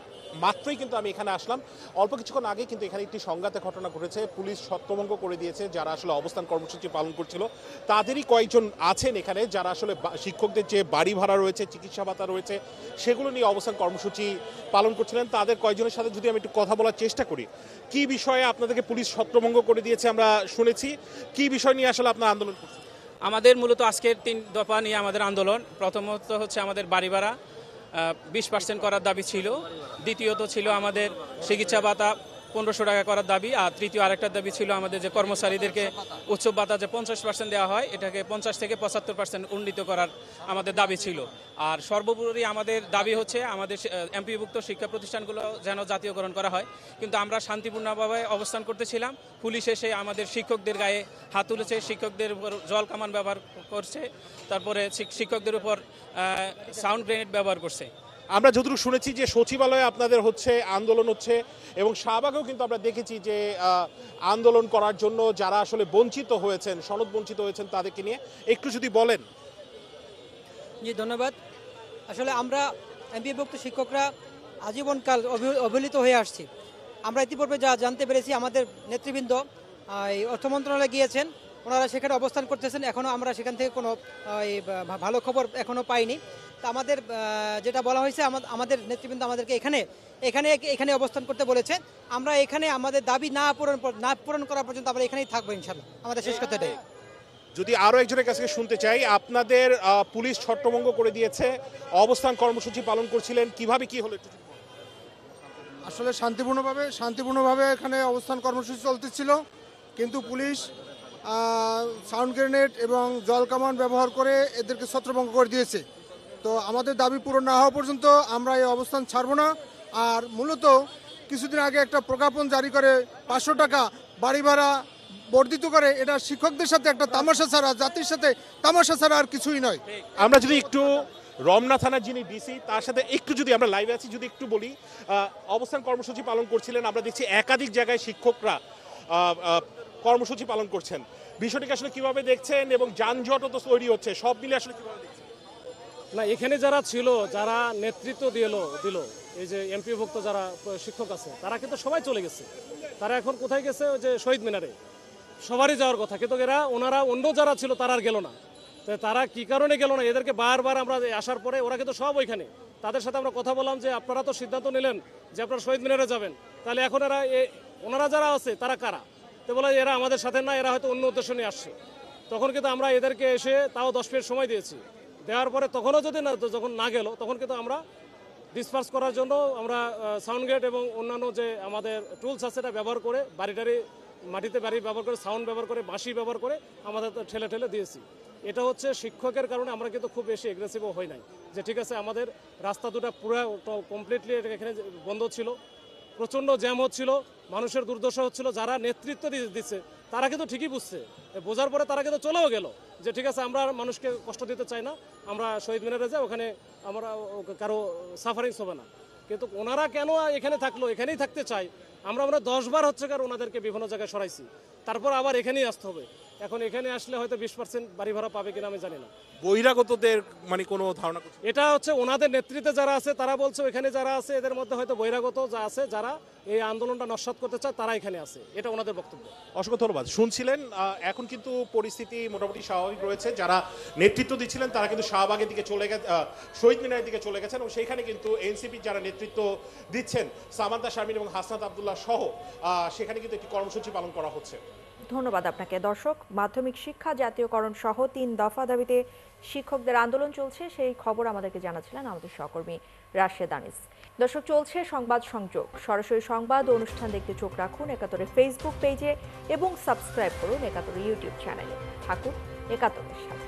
মাত্রই কিন্তু আমি এখানে আসলাম, অল্প কিছুক্ষণ আগে কিন্তু এখানে একটি সংঘাতের ঘটনা ঘটেছে। পুলিশ ছত্রভঙ্গ করে দিয়েছে যারা আসলে অবস্থান কর্মসূচি পালন করছিল। তাদেরই কয়েকজন আছেন এখানে যারা আসলে শিক্ষকদের যে বাড়ি ভাড়া রয়েছে, চিকিৎসা ভাতা রয়েছে, সেগুলো নিয়ে অবস্থান কর্মসূচি পালন করছিলেন। তাদের কয়েকজনের সাথে যদি আমি একটু কথা বলার চেষ্টা করি, কি বিষয়ে আপনাদেরকে পুলিশ ছত্রভঙ্গ করে দিয়েছে আমরা শুনেছি, কি বিষয় নিয়ে আসলে আপনার আন্দোলন করছেন? আমাদের মূলত আজকের 3 দফা নিয়ে আমাদের আন্দোলন। প্রথমত হচ্ছে আমাদের বাড়ি ভাড়া 20% করার দাবি ছিল। দ্বিতীয়ত ছিল আমাদের চিকিৎসা ভাতা 1500 টাকা করার দাবি। আর তৃতীয় আরেকটা দাবি ছিল আমাদের যে কর্মচারীদেরকে উৎসব ভাতা যে 50% দেওয়া হয়, এটাকে 50 থেকে 75% উন্নীত করার আমাদের দাবি ছিল। আর সর্বোপরি আমাদের দাবি হচ্ছে আমাদের এমপিভুক্ত শিক্ষা প্রতিষ্ঠানগুলো যেন জাতীয়করণ করা হয়। কিন্তু আমরা শান্তিপূর্ণভাবে অবস্থান করতেছিলাম, পুলিশ এসে আমাদের শিক্ষকদের গায়ে হাত তুলেছে, শিক্ষকদের উপর জল কামান ব্যবহার করছে, তারপরে শিক্ষকদের উপর সাউন্ড গ্রেনেড ব্যবহার করছে। আমরা যতটুকু শুনেছি যে সচিবালয়ে আপনাদের হচ্ছে আন্দোলন হচ্ছে, এবং শাহবাগেও কিন্তু আমরা দেখেছি যে আন্দোলন করার জন্য যারা আসলে বঞ্চিত হয়েছেন, সনদ বঞ্চিত হয়েছেন, তাদেরকে নিয়ে একটু যদি বলেন। জি, ধন্যবাদ। আসলে আমরা এমপিভুক্ত শিক্ষকরা আজীবনকাল অবহেলিত হয়ে আসছি। আমরা ইতিপূর্বে যা জানতে পেরেছি, আমাদের নেতৃবৃন্দ অর্থ মন্ত্রণালয়ে গিয়েছেন, ওনারা সেখানে অবস্থান করতেছেন। এখনও আমরা সেখান থেকে কোনো ভালো খবর এখনও পাইনি। তা আমাদের যেটা বলা হয়েছে, আমাদের নেতৃবৃন্দ আমাদেরকে এখানে অবস্থান করতে বলেছে। আমরা এখানে আমাদের দাবি না পূরণ করা পর্যন্ত আমরা এখানেই থাকবো ইনশাল্লাহ। আমাদের শেষ কথাটাই। যদি আরো একজনের কাছে শুনতে চাই, আপনাদের পুলিশ ছত্রভঙ্গ করে দিয়েছে, অবস্থান কর্মসূচি পালন করছিলেন, কিভাবে কি হলো? আসলে শান্তিপূর্ণভাবে এখানে অবস্থান কর্মসূচি চলতেছিল, কিন্তু পুলিশ সাউন্ড গ্রেনেড এবং জল কামান ব্যবহার করে এদেরকে ছত্রভঙ্গ করে দিয়েছে। তো আমাদের দাবি পূরণ না হওয়া পর্যন্ত আমরা এই অবস্থান ছাড়ব না। আর মূলত কিছুদিন আগে একটা প্রজ্ঞাপন জারি করে 500 টাকা বাড়ি ভাড়া বর্ধিত করে, এটা শিক্ষকদের সাথে একটা তামাশা ছাড়া, জাতির সাথে তামাশা ছাড়া আর কিছুই নয়। আমরা যদি একটু রমনা থানার যিনি ডিসি, তার সাথে একটু যদি আমরা লাইভে আছি, যদি একটু বলি, অবস্থান কর্মসূচি পালন করছিলেন, আমরা দেখছি একাধিক জায়গায় শিক্ষকরা কর্মসূচি পালন করছেন। বিষয়টিকে আসলে কিভাবে দেখছেন, এবং যানজটও তো তৈরি হচ্ছে, সব মিলে আসলে কিভাবে দেখছেন? না, এখানে যারা ছিল, যারা নেতৃত্ব দিল এই যে এমপিভুক্ত যারা শিক্ষক আছে, তারা কিন্তু সবাই চলে গেছে। তারা এখন কোথায় গেছে? ওই যে শহীদ মিনারে সবারই যাওয়ার কথা, কিন্তু ওনারা অন্য যারা ছিল তারা আর গেল না। তো তারা কি কারণে গেল না, এদেরকে বারবার আমরা আসার পরে ওরা কিন্তু সব ওইখানে। তাদের সাথে আমরা কথা বললাম যে আপনারা তো সিদ্ধান্ত নিলেন যে আপনারা শহীদ মিনারে যাবেন, তাহলে এখন ওনারা যারা আছে তারা কারা? তো বলে এরা আমাদের সাথে না, এরা হয়তো অন্য উদ্দেশ্য নিয়ে আসছে। তখন কিন্তু আমরা এদেরকে এসে তাও 10 মিনিট সময় দিয়েছি। দেওয়ার পরে তখনও যদি যখন না গেল, তখন কিন্তু আমরা ডিসপার্স করার জন্য আমরা সাউন্ড গেট এবং অন্যান্য যে আমাদের টুলস আছে এটা ব্যবহার করে, মাটিতে বাড়ি ব্যবহার করে, সাউন্ড ব্যবহার করে, বাঁশি ব্যবহার করে আমাদের ঠেলে দিয়েছি। এটা হচ্ছে শিক্ষকের কারণে আমরা কিন্তু খুব বেশি এগ্রেসিভও হই নাই, যে ঠিক আছে আমাদের রাস্তা দুটা পুরো কমপ্লিটলি এখানে বন্ধ ছিল, প্রচণ্ড জ্যাম হচ্ছিল, মানুষের দুর্দশা হচ্ছিল। যারা নেতৃত্ব দিচ্ছে তারা কিন্তু ঠিকই বুঝছে, বোঝার পরে তারা কিন্তু চলেও গেল যে ঠিক আছে আমরা মানুষকে কষ্ট দিতে চাই না, আমরা শহীদ মিনারে যাই, ওখানে আমরা কারো সাফারিংস হবে না। কিন্তু ওনারা কেন এখানে থাকলো, এখানেই থাকতে চাই। আমরা 10 বার হচ্ছে কারণ ওনাদেরকে বিভিন্ন জায়গায় সরাইছি, তারপর আবার এখানেই আসতে হবে। এখন এখানে আসলে হয়তো 20% বাড়ি ভাড়া পাবে কিনা আমি জানি না। বহিরাগতদের মানে কোনো ধারণা? এটা হচ্ছে ওনাদের নেতৃত্বে যারা আছে তারা বলছে, এখানে যারা আছে এদের মধ্যে হয়তো বহিরাগত যা আছে, যারা এই আন্দোলনটা নস্যাৎ করতে চায় তারা এখানে আছে, এটা ওনাদের বক্তব্য। অসংখ্য ধন্যবাদ। শুনছিলেন, এখন কিন্তু পরিস্থিতি মোটামুটি স্বাভাবিক রয়েছে। যারা নেতৃত্ব দিচ্ছিলেন তারা কিন্তু শাহবাগের দিকে চলে গেছে, শহীদ মিনারের দিকে চলে গেছেন এবং সেইখানে কিন্তু এনসিপির যারা নেতৃত্ব দিচ্ছেন সামান্তা শারমিন এবং হাসনাত আব্দুল্লাহ সহ সেখানে কিন্তু একটি কর্মসূচি পালন করা হচ্ছে। ধন্যবাদ আপনাকে। দর্শক, মাধ্যমিক শিক্ষা জাতীয়করণ সহ 3 দফা দাবিতে শিক্ষকদের আন্দোলন চলছে, সেই খবর আমাদেরকে জানাচ্ছিলেন আমাদের সহকর্মী রাশেদ আনিস। দর্শক, চলছে সংবাদ সংযোগ। সরাসরি সংবাদ ও অনুষ্ঠান দেখতে চোখ রাখুন একাত্তরের ফেসবুক পেজে এবং সাবস্ক্রাইব করুন একাত্তরের ইউটিউব চ্যানেলে। থাকুন একাত্তরের সাথে।